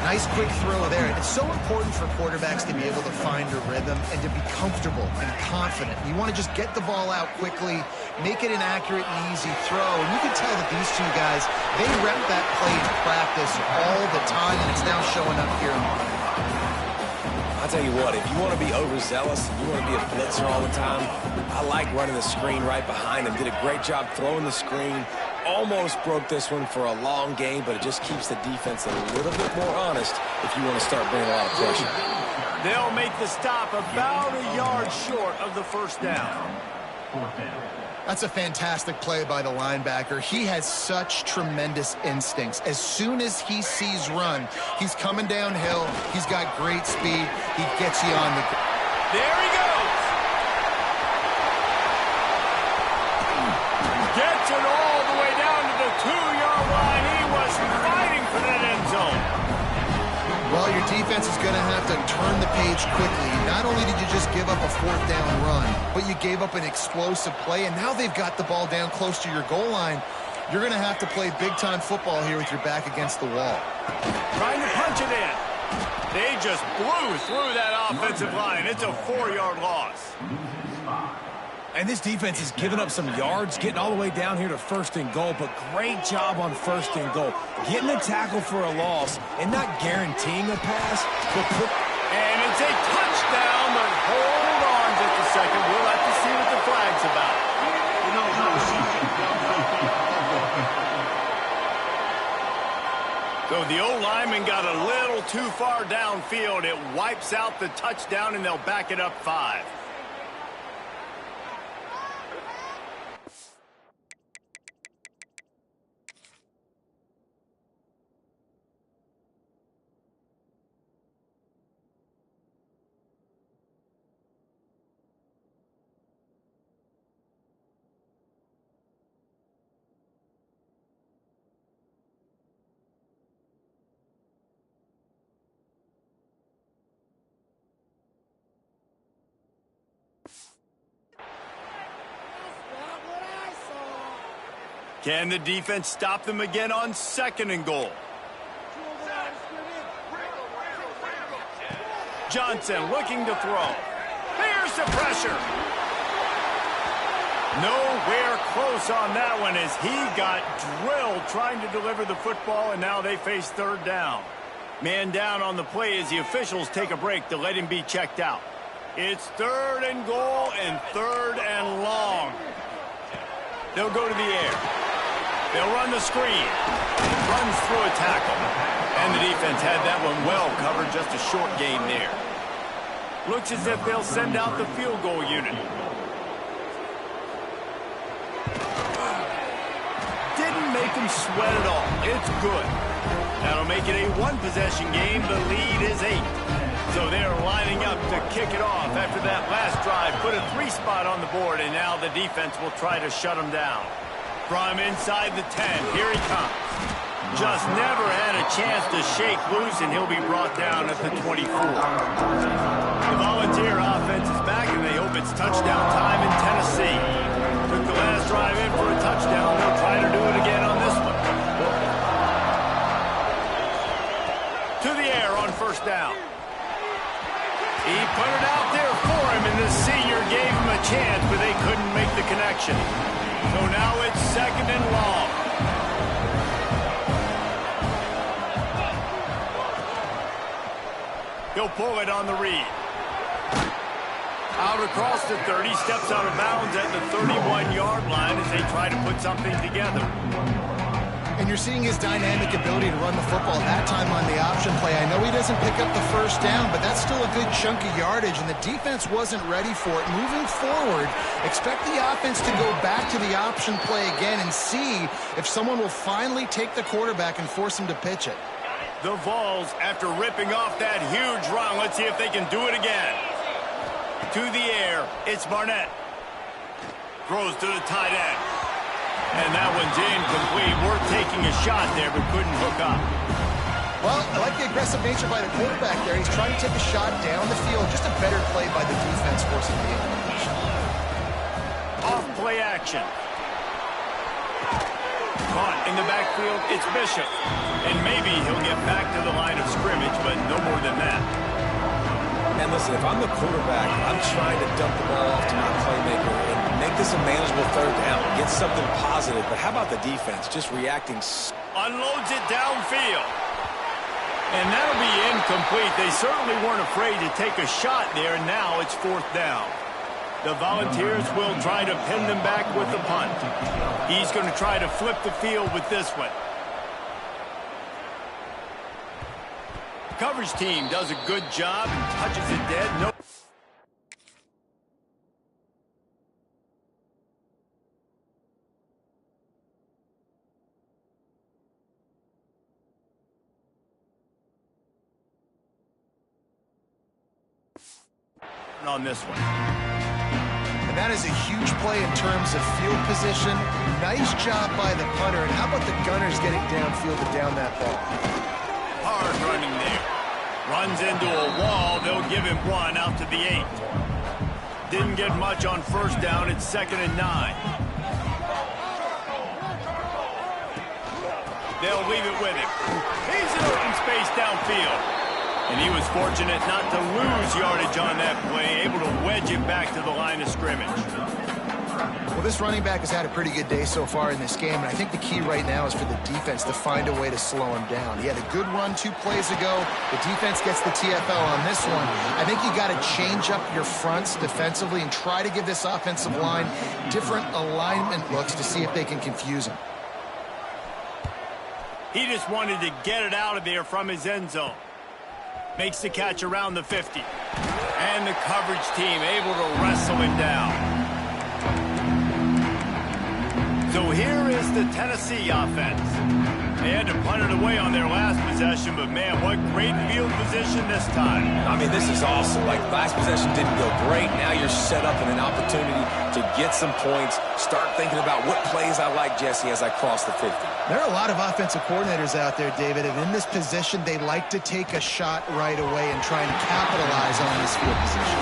Nice quick throw there. It's so important for quarterbacks to be able to find a rhythm and to be comfortable and confident. You want to just get the ball out quickly, make it an accurate and easy throw. And you can tell that these two guys, they rep that play in practice all the time, and it's now showing up here. I'll tell you what, if you want to be overzealous, you want to be a blitzer all the time, I like running the screen right behind him. Did a great job throwing the screen. Almost broke this one for a long game, but it just keeps the defense a little bit more honest if you want to start bringing a lot of pressure. They'll make the stop about a yard short of the first down. That's a fantastic play by the linebacker. He has such tremendous instincts. As soon as he sees run, he's coming downhill. He's got great speed. He gets you on the... There he goes. Gets it all the way down to the 2-yard line. He was fighting for that end zone. Well, your defense is going to have to turn the page quickly. Not only did you just give up a 4th down run, but you gave up an explosive play, and now they've got the ball down close to your goal line. You're going to have to play big-time football here with your back against the wall. Trying to punch it in. They just blew through that offensive line. It's a 4-yard loss. And this defense has given up some yards, getting all the way down here to 1st and goal, but great job on 1st and goal. Getting a tackle for a loss and not guaranteeing a pass. And it's a touchdown, but hold on just a second. We'll have to see what the flag's about. So the O-lineman got a little too far downfield. It wipes out the touchdown, and they'll back it up 5. Can the defense stop them again on 2nd and goal? Johnson looking to throw. Here's the pressure. Nowhere close on that one as he got drilled trying to deliver the football, and now they face 3rd down. Man down on the play as the officials take a break to let him be checked out. It's 3rd and goal and 3rd and long. They'll go to the air. They'll run the screen. Runs through a tackle. And the defense had that one well covered, just a short gain there. Looks as if they'll send out the field goal unit. them sweat it all. It's good. That'll make it a one-possession game. The lead is 8. So they're lining up to kick it off after that last drive. Put a 3 spot on the board, and now the defense will try to shut them down. From inside the 10, here he comes. Just never had a chance to shake loose, and he'll be brought down at the 24. The Volunteer offense is back, and they hope it's touchdown time in Tennessee. Took the last drive in for a touchdown. They'll try to do it again on this one. To the air on first down. He put it out there for him, and the senior gave him a chance, but they couldn't make the connection. So now it's 2nd and long. He'll pull it on the read. Out across the 30, steps out of bounds at the 31-yard line as they try to put something together. And you're seeing his dynamic ability to run the football, that time on the option play. I know he doesn't pick up the first down, but that's still a good chunk of yardage, and the defense wasn't ready for it. Moving forward, expect the offense to go back to the option play again and see if someone will finally take the quarterback and force him to pitch it. The Vols, after ripping off that huge run, let's see if they can do it again. To the air, it's Barnett. Throws to the tight end. And that one's incomplete. Worth taking a shot there, but couldn't hook up. Well, I like the aggressive nature by the quarterback there. He's trying to take a shot down the field. Just a better play by the defense forcing the incompletion. Off play action. Caught in the backfield, it's Bishop. And maybe he'll get back to the line of scrimmage, but no more than that. And listen, if I'm the quarterback, I'm trying to dump the ball off to my playmaker and make this a manageable 3rd down, get something positive. But how about the defense just reacting? Unloads it downfield. And that'll be incomplete. They certainly weren't afraid to take a shot there. Now it's 4th down. The Volunteers will try to pin them back with the punt. He's going to try to flip the field with this one. Coverage team does a good job and touches it dead. No. On this one. And that is a huge play in terms of field position. Nice job by the punter. And how about the Gunners getting downfield to down that ball? Hard running there. Runs into a wall. They'll give him 1 out to the 8. Didn't get much on first down. It's 2nd and 9. They'll leave it with him. He's in open space downfield. And he was fortunate not to lose yardage on that play, able to wedge it back to the line of scrimmage. Well, this running back has had a pretty good day so far in this game, and I think the key right now is for the defense to find a way to slow him down. He had a good run 2 plays ago. The defense gets the TFL on this one. I think you got to change up your fronts defensively and try to give this offensive line different alignment looks to see if they can confuse him. He just wanted to get it out of there from his end zone. Makes the catch around the 50. And the coverage team able to wrestle him down. So here is the Tennessee offense. They had to punt it away on their last possession, but man, what great field position this time. I mean, this is awesome. Like, last possession didn't go great. Now you're set up in an opportunity to get some points. Start thinking about what plays I like, Jesse, as I cross the 50. There are a lot of offensive coordinators out there, David, and in this position, they like to take a shot right away and try and capitalize on this field position.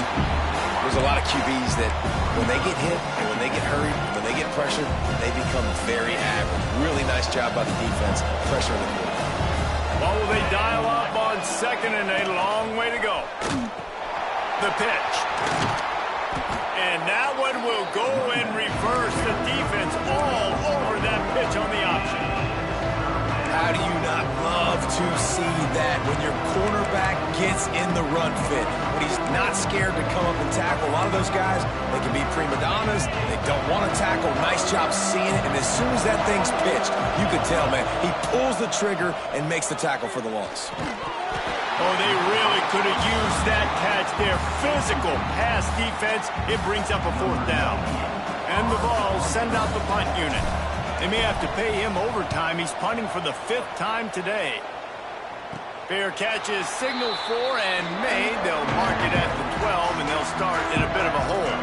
There's a lot of QBs that when they get hit and when they get hurried, when they get pressured, they become very average. Really nice job by the defense, pressuring the quarterback. Well, will they dial up on 2nd and a long way to go? The pitch. And that one will go in reverse. The defense all over that pitch on the option. How do you not love to see that when your cornerback gets in the run fit? When he's not scared to come up and tackle. A lot of those guys, they can be prima donnas. They don't want to tackle. Nice job seeing it. And as soon as that thing's pitched, you can tell, man, he pulls the trigger and makes the tackle for the loss. Oh, they really could have used that catch there. Physical pass defense. It brings up a 4th down. And the Vols send out the punt unit. They may have to pay him overtime. He's punting for the 5th time today. Fair catch is signaled for and made. They'll mark it at the 12, and they'll start in a bit of a hole.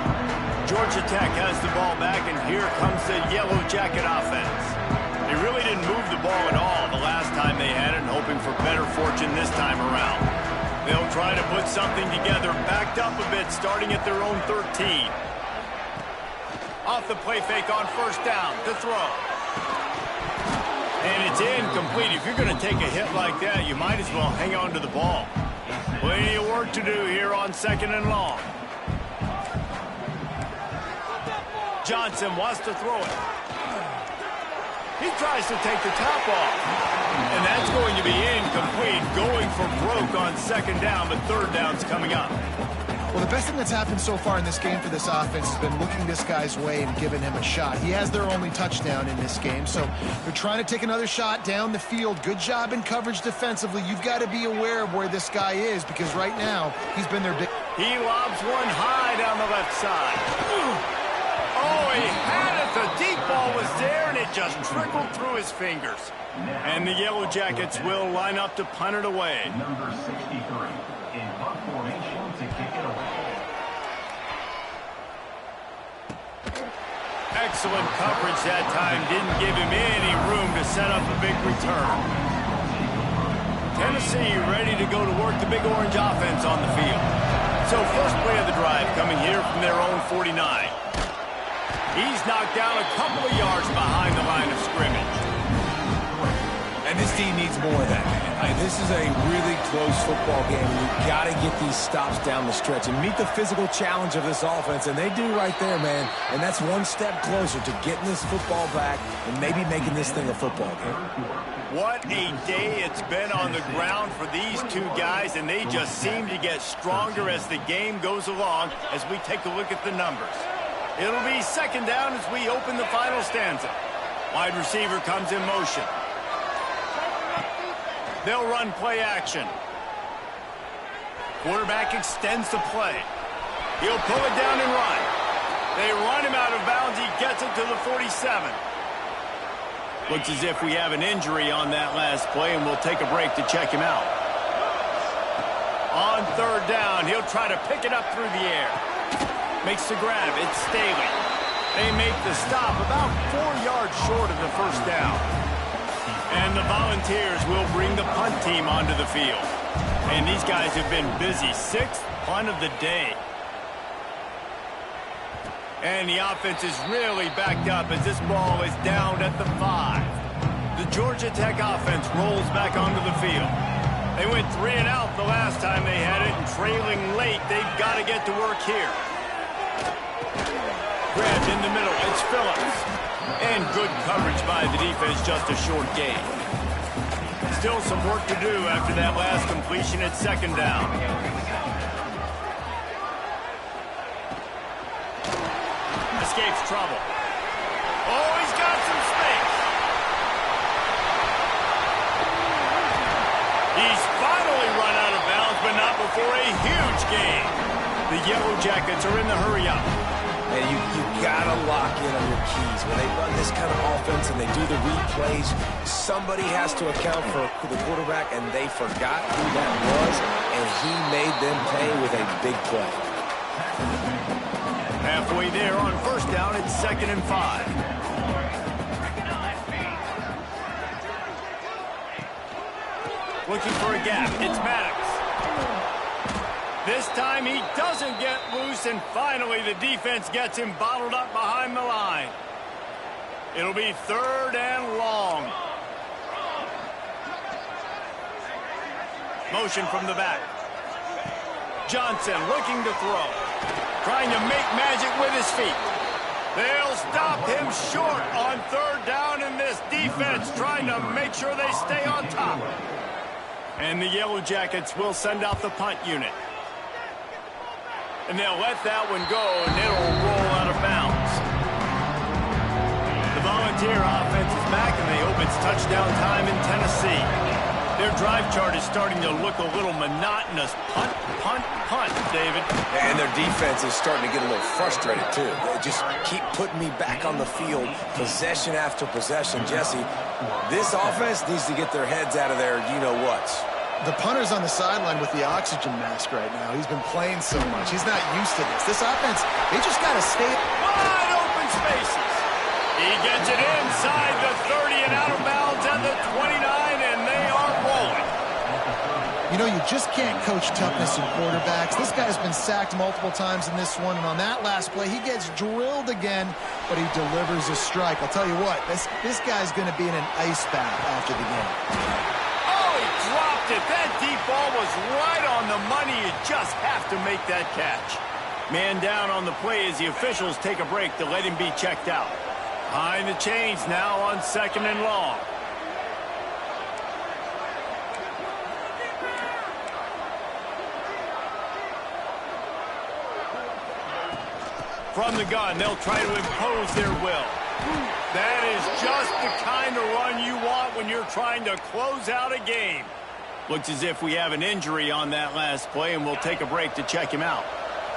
Georgia Tech has the ball back, and here comes the Yellow Jacket offense. They really didn't move the ball at all the last time they had it, and hoping for better fortune this time around. They'll try to put something together, backed up a bit, starting at their own 13. Off the play fake on 1st down to throw. And it's incomplete. If you're going to take a hit like that, you might as well hang on to the ball. Plenty of work to do here on 2nd and long. Johnson wants to throw it. He tries to take the top off. And that's going to be incomplete. Going for broke on 2nd down, but 3rd down's coming up. Well, the best thing that's happened so far in this game for this offense has been looking this guy's way and giving him a shot. He has their only touchdown in this game, so they're trying to take another shot down the field. Good job in coverage defensively. You've got to be aware of where this guy is, because right now he's been their big... He lobs one high down the left side. Oh, he had it. The deep ball was there, and it just trickled through his fingers. And the Yellow Jackets will line up to punt it away. Number 63 in punt formation to kick it away. Excellent coverage that time. Didn't give him any room to set up a big return. Tennessee ready to go to work the Big Orange offense on the field. So first play of the drive coming here from their own 49. He's knocked down a couple of yards behind the line of scrimmage. And this team needs more of that, man. This is a really close football game. You've got to get these stops down the stretch and meet the physical challenge of this offense, and they do right there, man. And that's one step closer to getting this football back and maybe making this thing a football game. What a day it's been on the ground for these two guys, and they just seem to get stronger as the game goes along as we take a look at the numbers. It'll be 2nd down as we open the final stanza. Wide receiver comes in motion. They'll run play action. Quarterback extends the play. He'll pull it down and run. They run him out of bounds. He gets it to the 47. Looks as if we have an injury on that last play, and we'll take a break to check him out. On 3rd down, he'll try to pick it up through the air. Makes the grab. It's Staley. They make the stop about 4 yards short of the 1st down. And the Volunteers will bring the punt team onto the field. And these guys have been busy. 6th punt of the day. And the offense is really backed up as this ball is down at the 5. The Georgia Tech offense rolls back onto the field. They went 3 and out the last time they had it, and trailing late, they've got to get to work here. Grabbed in the middle, it's Phillips. And good coverage by the defense, just a short gain. Still some work to do after that last completion at 2nd down. Escapes trouble. Oh, he's got some space. He's finally run out of bounds, but not before a huge gain. The Yellow Jackets are in the hurry-up. And you got to lock in on your keys. When they run this kind of offense and they do the replays, somebody has to account for the quarterback, and they forgot who that was, and he made them pay with a big play. Halfway there on 1st down, it's 2nd and 5. Looking for a gap. It's Maddox. This time he doesn't get loose, and finally the defense gets him bottled up behind the line. It'll be 3rd and long. Motion from the back. Johnson looking to throw. Trying to make magic with his feet. They'll stop him short on 3rd down, and this defense trying to make sure they stay on top. And the Yellow Jackets will send out the punt unit. And they'll let that one go, and it'll roll out of bounds. The Volunteer offense is back, and they hope it's touchdown time in Tennessee. Their drive chart is starting to look a little monotonous. Punt, punt, punt, David. And their defense is starting to get a little frustrated, too. They just keep putting me back on the field, possession after possession. Jesse, this offense needs to get their heads out of their you-know-whats. The punter's on the sideline with the oxygen mask right now. He's been playing so much. He's not used to this. This offense, they just got to stay wide open spaces. He gets it inside the 30 and out of bounds at the 29, and they are rolling. You know, you just can't coach toughness in quarterbacks. This guy's been sacked multiple times in this one, and on that last play, he gets drilled again, but he delivers a strike. I'll tell you what, this guy's going to be in an ice bath after the game. Oh, he dropped it. That deep ball was right on the money. You just have to make that catch. Man down on the play as the officials take a break to let him be checked out. Behind the chains now on 2nd and long. From the gun, they'll try to impose their will. That is just the kind of run you want when you're trying to close out a game. Looks as if we have an injury on that last play, and we'll take a break to check him out.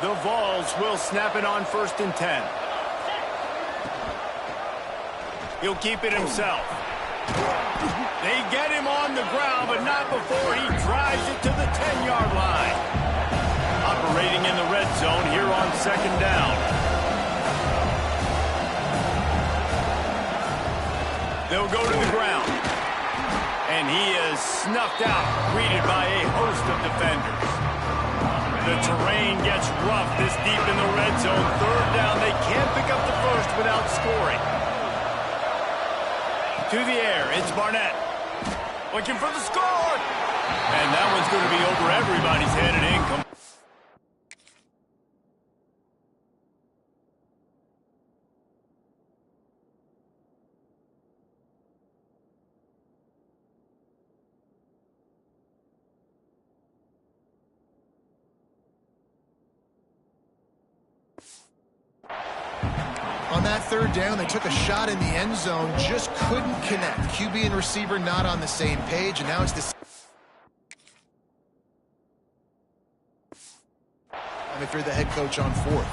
The Vols will snap it on 1st and 10. He'll keep it himself. They get him on the ground, but not before he drives it to the 10-yard line. Operating in the red zone here on 2nd down. They'll go to the ground. And he is snuffed out, greeted by a host of defenders. The terrain gets rough this deep in the red zone. 3rd down, they can't pick up the first without scoring. To the air, it's Barnett. Looking for the score. And that one's going to be over everybody's head and income. On that 3rd down, they took a shot in the end zone, just couldn't connect. QB and receiver not on the same page, and now it's this. And if you're the head coach on 4th.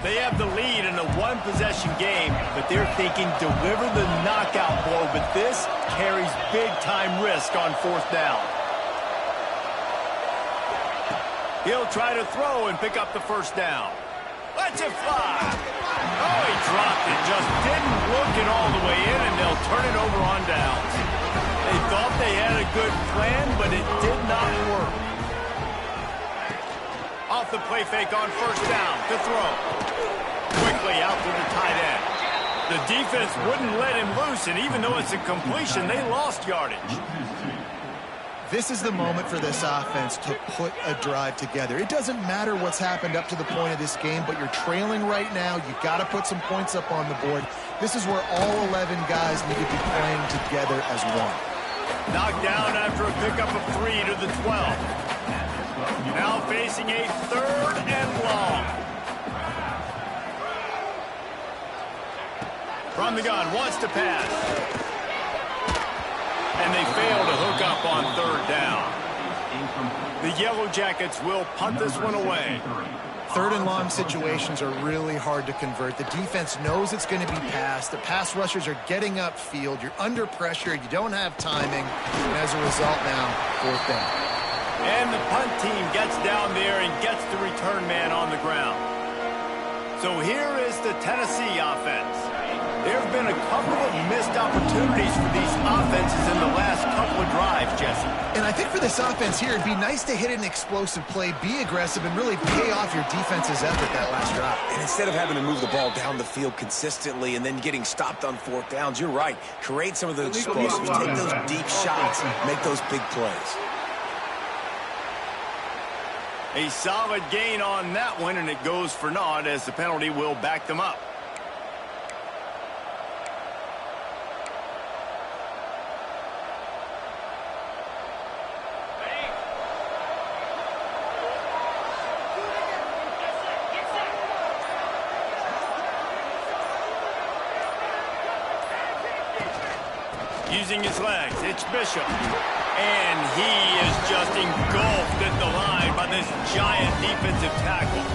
They have the lead in a one-possession game, but they're thinking deliver the knockout blow, but this carries big-time risk on 4th down. He'll try to throw and pick up the 1st down. Let's it fly. Oh, he dropped it. Just didn't look it all the way in, and they'll turn it over on downs. They thought they had a good plan, but it did not work. Off the play fake on 1st down to throw. Quickly out to the tight end. The defense wouldn't let him loose, and even though it's a completion, they lost yardage. This is the moment for this offense to put a drive together. It doesn't matter what's happened up to the point of this game, but you're trailing right now. You've got to put some points up on the board. This is where all 11 guys need to be playing together as one. Knocked down after a pickup of 3 to the 12. Now facing a 3rd and long. From the gun, wants to pass. And they fail to hook up on 3rd down. The Yellow Jackets will punt this one away. 3rd and long situations are really hard to convert. The defense knows it's going to be passed. The pass rushers are getting upfield. You're under pressure. You don't have timing. And as a result now, 4th down. And the punt team gets down there and gets the return man on the ground. So here is the Tennessee offense. There have been a couple of missed opportunities for these offenses in the last couple of drives, Jesse. And I think for this offense here, it'd be nice to hit an explosive play, be aggressive, and really pay off your defense's effort that last drive. And instead of having to move the ball down the field consistently and then getting stopped on 4th downs, you're right. Create some of those explosives. Take those deep shots. Make those big plays. A solid gain on that one, and it goes for naught as the penalty will back them up. Using his legs, it's Bishop. And he is just engulfed at the line by this giant defensive tackle.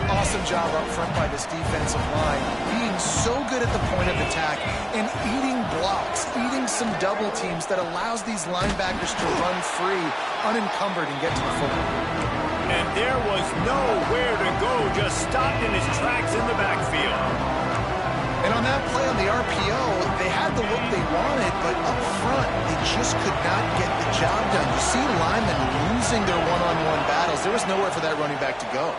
Awesome job up front by this defensive line, being so good at the point of attack and eating blocks, eating some double teams that allows these linebackers to run free, unencumbered, and get to the football. And there was nowhere to go, just stopped in his tracks in the backfield. And on that play on the RPO, they had the look they wanted, but up front, they just could not get the job done. You see linemen losing their one-on-one battles. There was nowhere for that running back to go.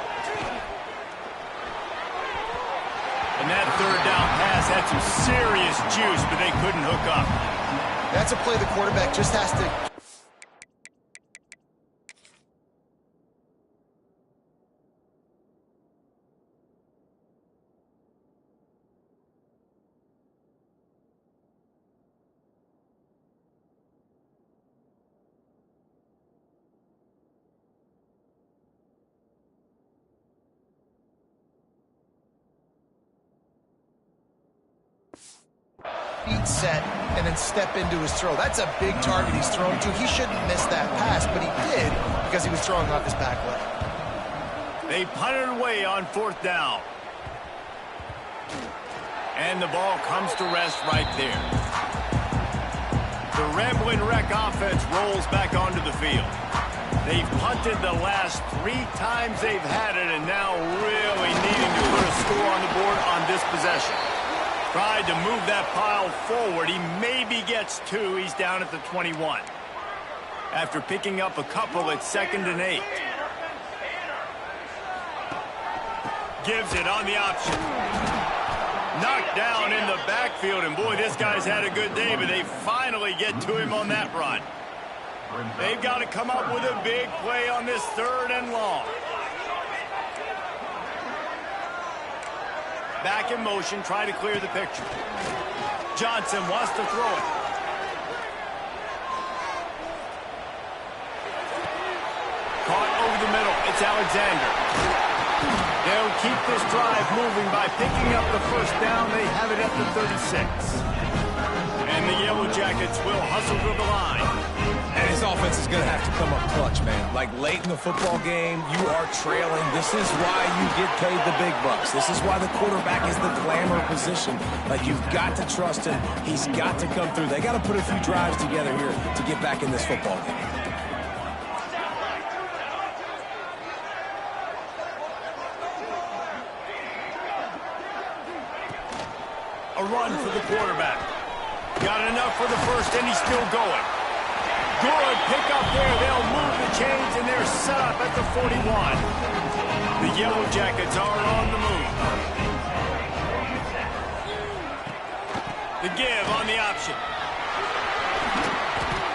And that third down pass had some serious juice, but they couldn't hook up. That's a play the quarterback just has to... feet set and then step into his throw. That's a big target he's throwing to. He shouldn't miss that pass, but he did because he was throwing off his back leg. They punted away on fourth down. And the ball comes to rest right there. The Ramblin' Wreck offense rolls back onto the field. They've punted the last 3 times they've had it, and now really needing to put a score on the board on this possession. Tried to move that pile forward. He maybe gets 2. He's down at the 21. After picking up a couple at 2nd and 8. Gives it on the option. Knocked down in the backfield, and boy, this guy's had a good day, but they finally get to him on that run. They've got to come up with a big play on this 3rd and long. Back in motion, trying to clear the picture. Johnson wants to throw it. Caught over the middle. It's Alexander. They'll keep this drive moving by picking up the first down. They have it at the 36. And the Yellow Jackets will hustle to the line. And his offense is going to have to come up clutch, man. Like late in the football game, you are trailing. This is why you get paid the big bucks. This is why the quarterback is the glamour position. Like, you've got to trust him. He's got to come through. They got to put a few drives together here to get back in this football game. A run for the quarterback. Got enough for the first, and he's still going. Good pick up there. They'll move the chains, and they're set up at the 41. The Yellow Jackets are on the move. The give on the option.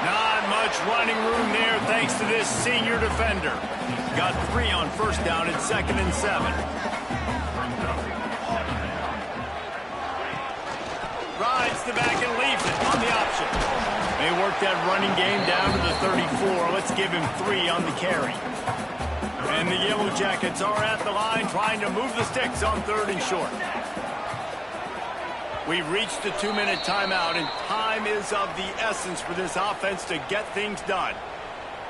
Not much running room there thanks to this senior defender. Got 3 on first down at 2nd and 7. Rides the back and leaves it on the option. They work that running game down to the 34. Let's give him 3 on the carry. And the Yellow Jackets are at the line trying to move the sticks on 3rd and short. We've reached the 2-minute timeout, and time is of the essence for this offense to get things done.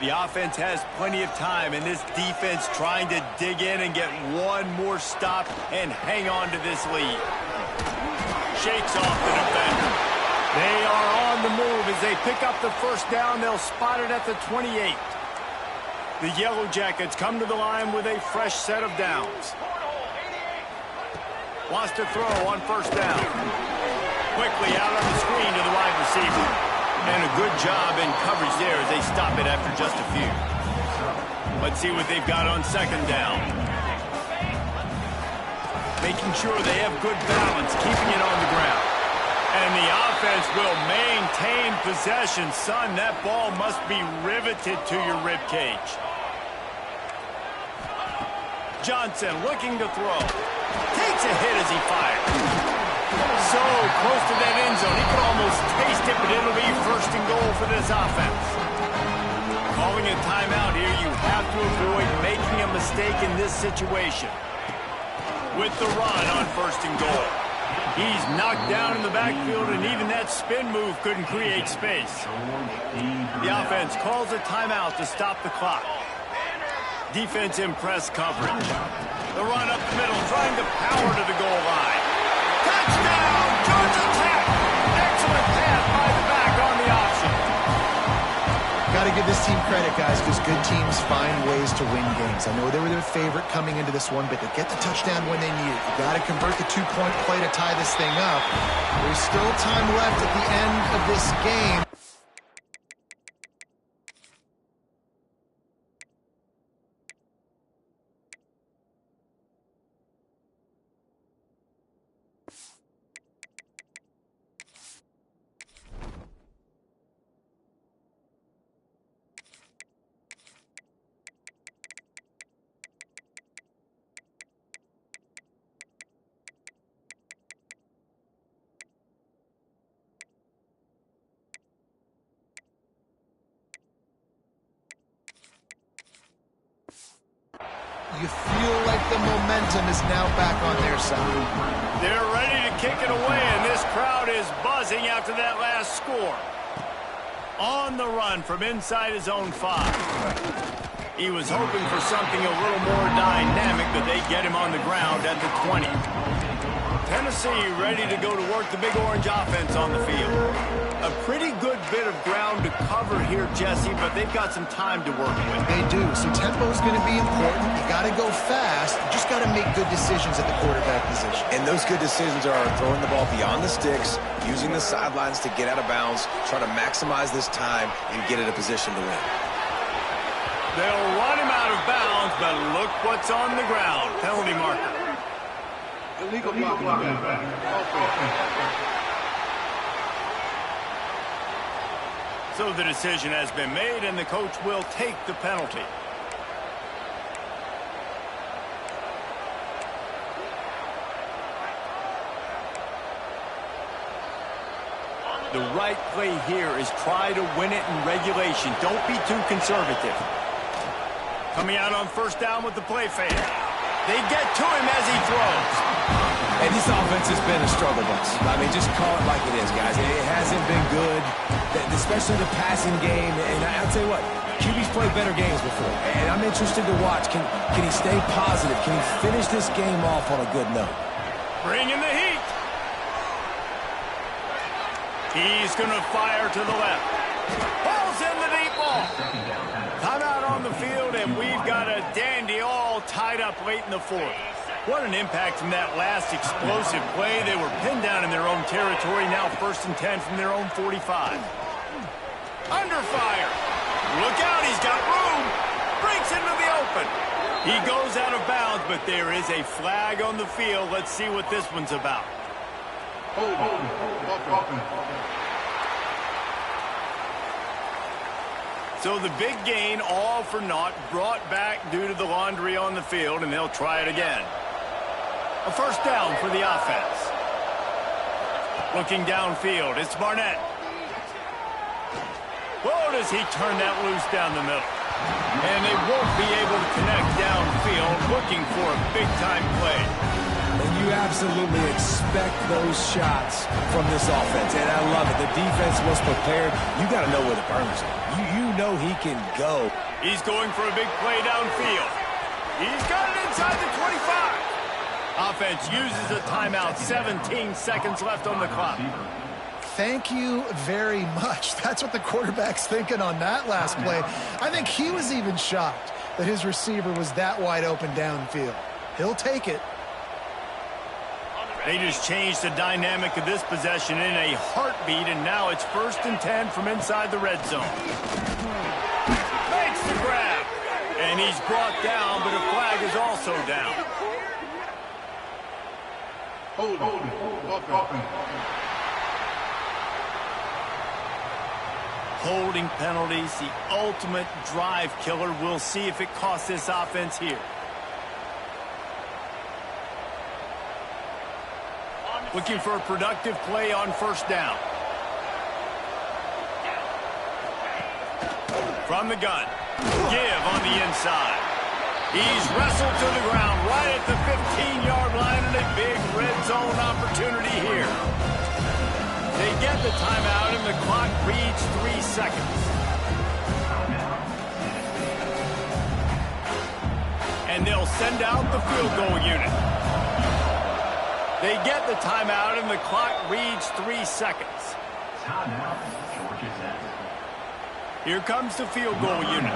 The offense has plenty of time, and this defense trying to dig in and get one more stop and hang on to this lead. Shakes off the defender. They are on the move as they pick up the first down. They'll spot it at the 28. The Yellow Jackets come to the line with a fresh set of downs. Wants to throw on first down. Quickly out on the screen to the wide receiver. And a good job in coverage there as they stop it after just a few. Let's see what they've got on 2nd down. Making sure they have good balance, keeping it on the ground. And the offense will maintain possession. Son, that ball must be riveted to your ribcage. Johnson looking to throw. Takes a hit as he fires. So close to that end zone. He could almost taste it, but it'll be 1st and goal for this offense. Calling a timeout here, you have to avoid making a mistake in this situation. With the run on 1st and goal. He's knocked down in the backfield, and even that spin move couldn't create space. The offense calls a timeout to stop the clock. Defense in press coverage. The run up the middle, trying to power to the goal line. Touchdown, Georgia Tech! Excellent pass by the back on the option. Got to give this team credit, guys, because good teams find ways to win games. I know they were their favorite coming into this one, but they get the touchdown when they need it. You got to convert the two-point play to tie this thing up. There's still time left at the end of this game. You feel like the momentum is now back on their side. They're ready to kick it away, and this crowd is buzzing after that last score. On the run from inside his own 5. He was hoping for something a little more dynamic, but they get him on the ground at the 20. Tennessee ready to go to work the Big Orange offense on the field. A pretty good bit of ground to cover here, Jesse, but they've got some time to work with. They do, so tempo is going to be important. You got to go fast. You just got to make good decisions at the quarterback position. And those good decisions are throwing the ball beyond the sticks, using the sidelines to get out of bounds, try to maximize this time, and get in a position to win. They'll run him out of bounds, but look what's on the ground. Penalty marker. Illegal blocking. So the decision has been made, and the coach will take the penalty. The right play here is try to win it in regulation. Don't be too conservative. Coming out on first down with the play fake. They get to him as he throws. And this offense has been a struggle bus. I mean, just call it like it is, guys. It hasn't been good, especially the passing game. And I'll tell you what, QB's played better games before. And I'm interested to watch. Can he stay positive? Can he finish this game off on a good note? Bring in the heat. He's going to fire to the left. Pulls in the deep ball. Timeout on the field, and we've got a dandy all tied up late in the 4th. What an impact from that last explosive play. They were pinned down in their own territory, now 1st and 10 from their own 45. Under fire. Look out, he's got room. Breaks into the open. He goes out of bounds, but there is a flag on the field. Let's see what this one's about. So the big gain, all for naught, brought back due to the laundry on the field, and they'll try it again. A first down for the offense. Looking downfield, it's Barnett. Whoa, does he turn that loose down the middle? And they won't be able to connect downfield, looking for a big-time play. And you absolutely expect those shots from this offense, and I love it. The defense was prepared. You got to know where the burners are. You know he can go. He's going for a big play downfield. He's got it inside the 25. Offense uses a timeout. 17 seconds left on the clock. Thank you very much. That's what the quarterback's thinking on that last play. I think he was even shocked that his receiver was that wide open downfield. He'll take it. They just changed the dynamic of this possession in a heartbeat, and now it's 1st and 10 from inside the red zone. Makes the grab. And he's brought down, but a flag is also down. Holding penalties, the ultimate drive killer. We'll see if it costs this offense here. Looking for a productive play on first down. From the gun. Give on the inside. He's wrestled to the ground right at the 15-yard line, and a big red zone opportunity the timeout, and the clock reads 3 seconds. And they'll send out the field goal unit. They get the timeout, and the clock reads 3 seconds. Timeout, Georgia Tech. Here comes the field goal unit.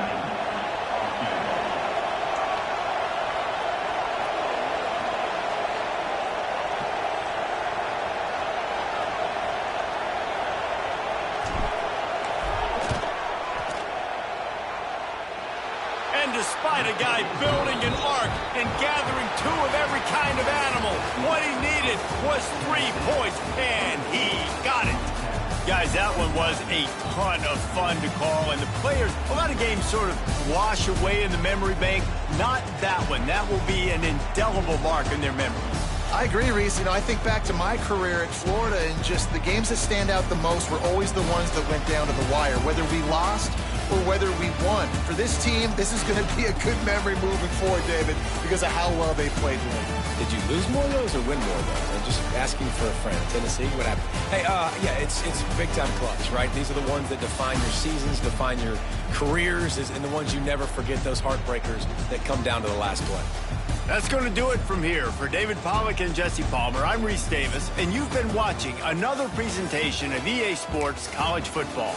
And despite a guy building an ark and gathering 2 of every kind of animal, what he needed was 3 points, and he got it. Guys, that one was a ton of fun to call, and the players, a lot of games sort of wash away in the memory bank. Not that one. That will be an indelible mark in their memories. I agree, Reese. I think back to my career at Florida, and just the games that stand out the most were always the ones that went down to the wire, whether we lost or whether we won. For this team, this is going to be a good memory moving forward, David, because of how well they played lately. Did you lose more of those or win more of those? I'm just asking for a friend. Tennessee, what happened? Hey, yeah, it's big-time clutch, right? These are the ones that define your seasons, define your careers, and the ones you never forget, those heartbreakers that come down to the last play. That's going to do it from here. For David Pollack and Jesse Palmer, I'm Reese Davis, and you've been watching another presentation of EA Sports College Football.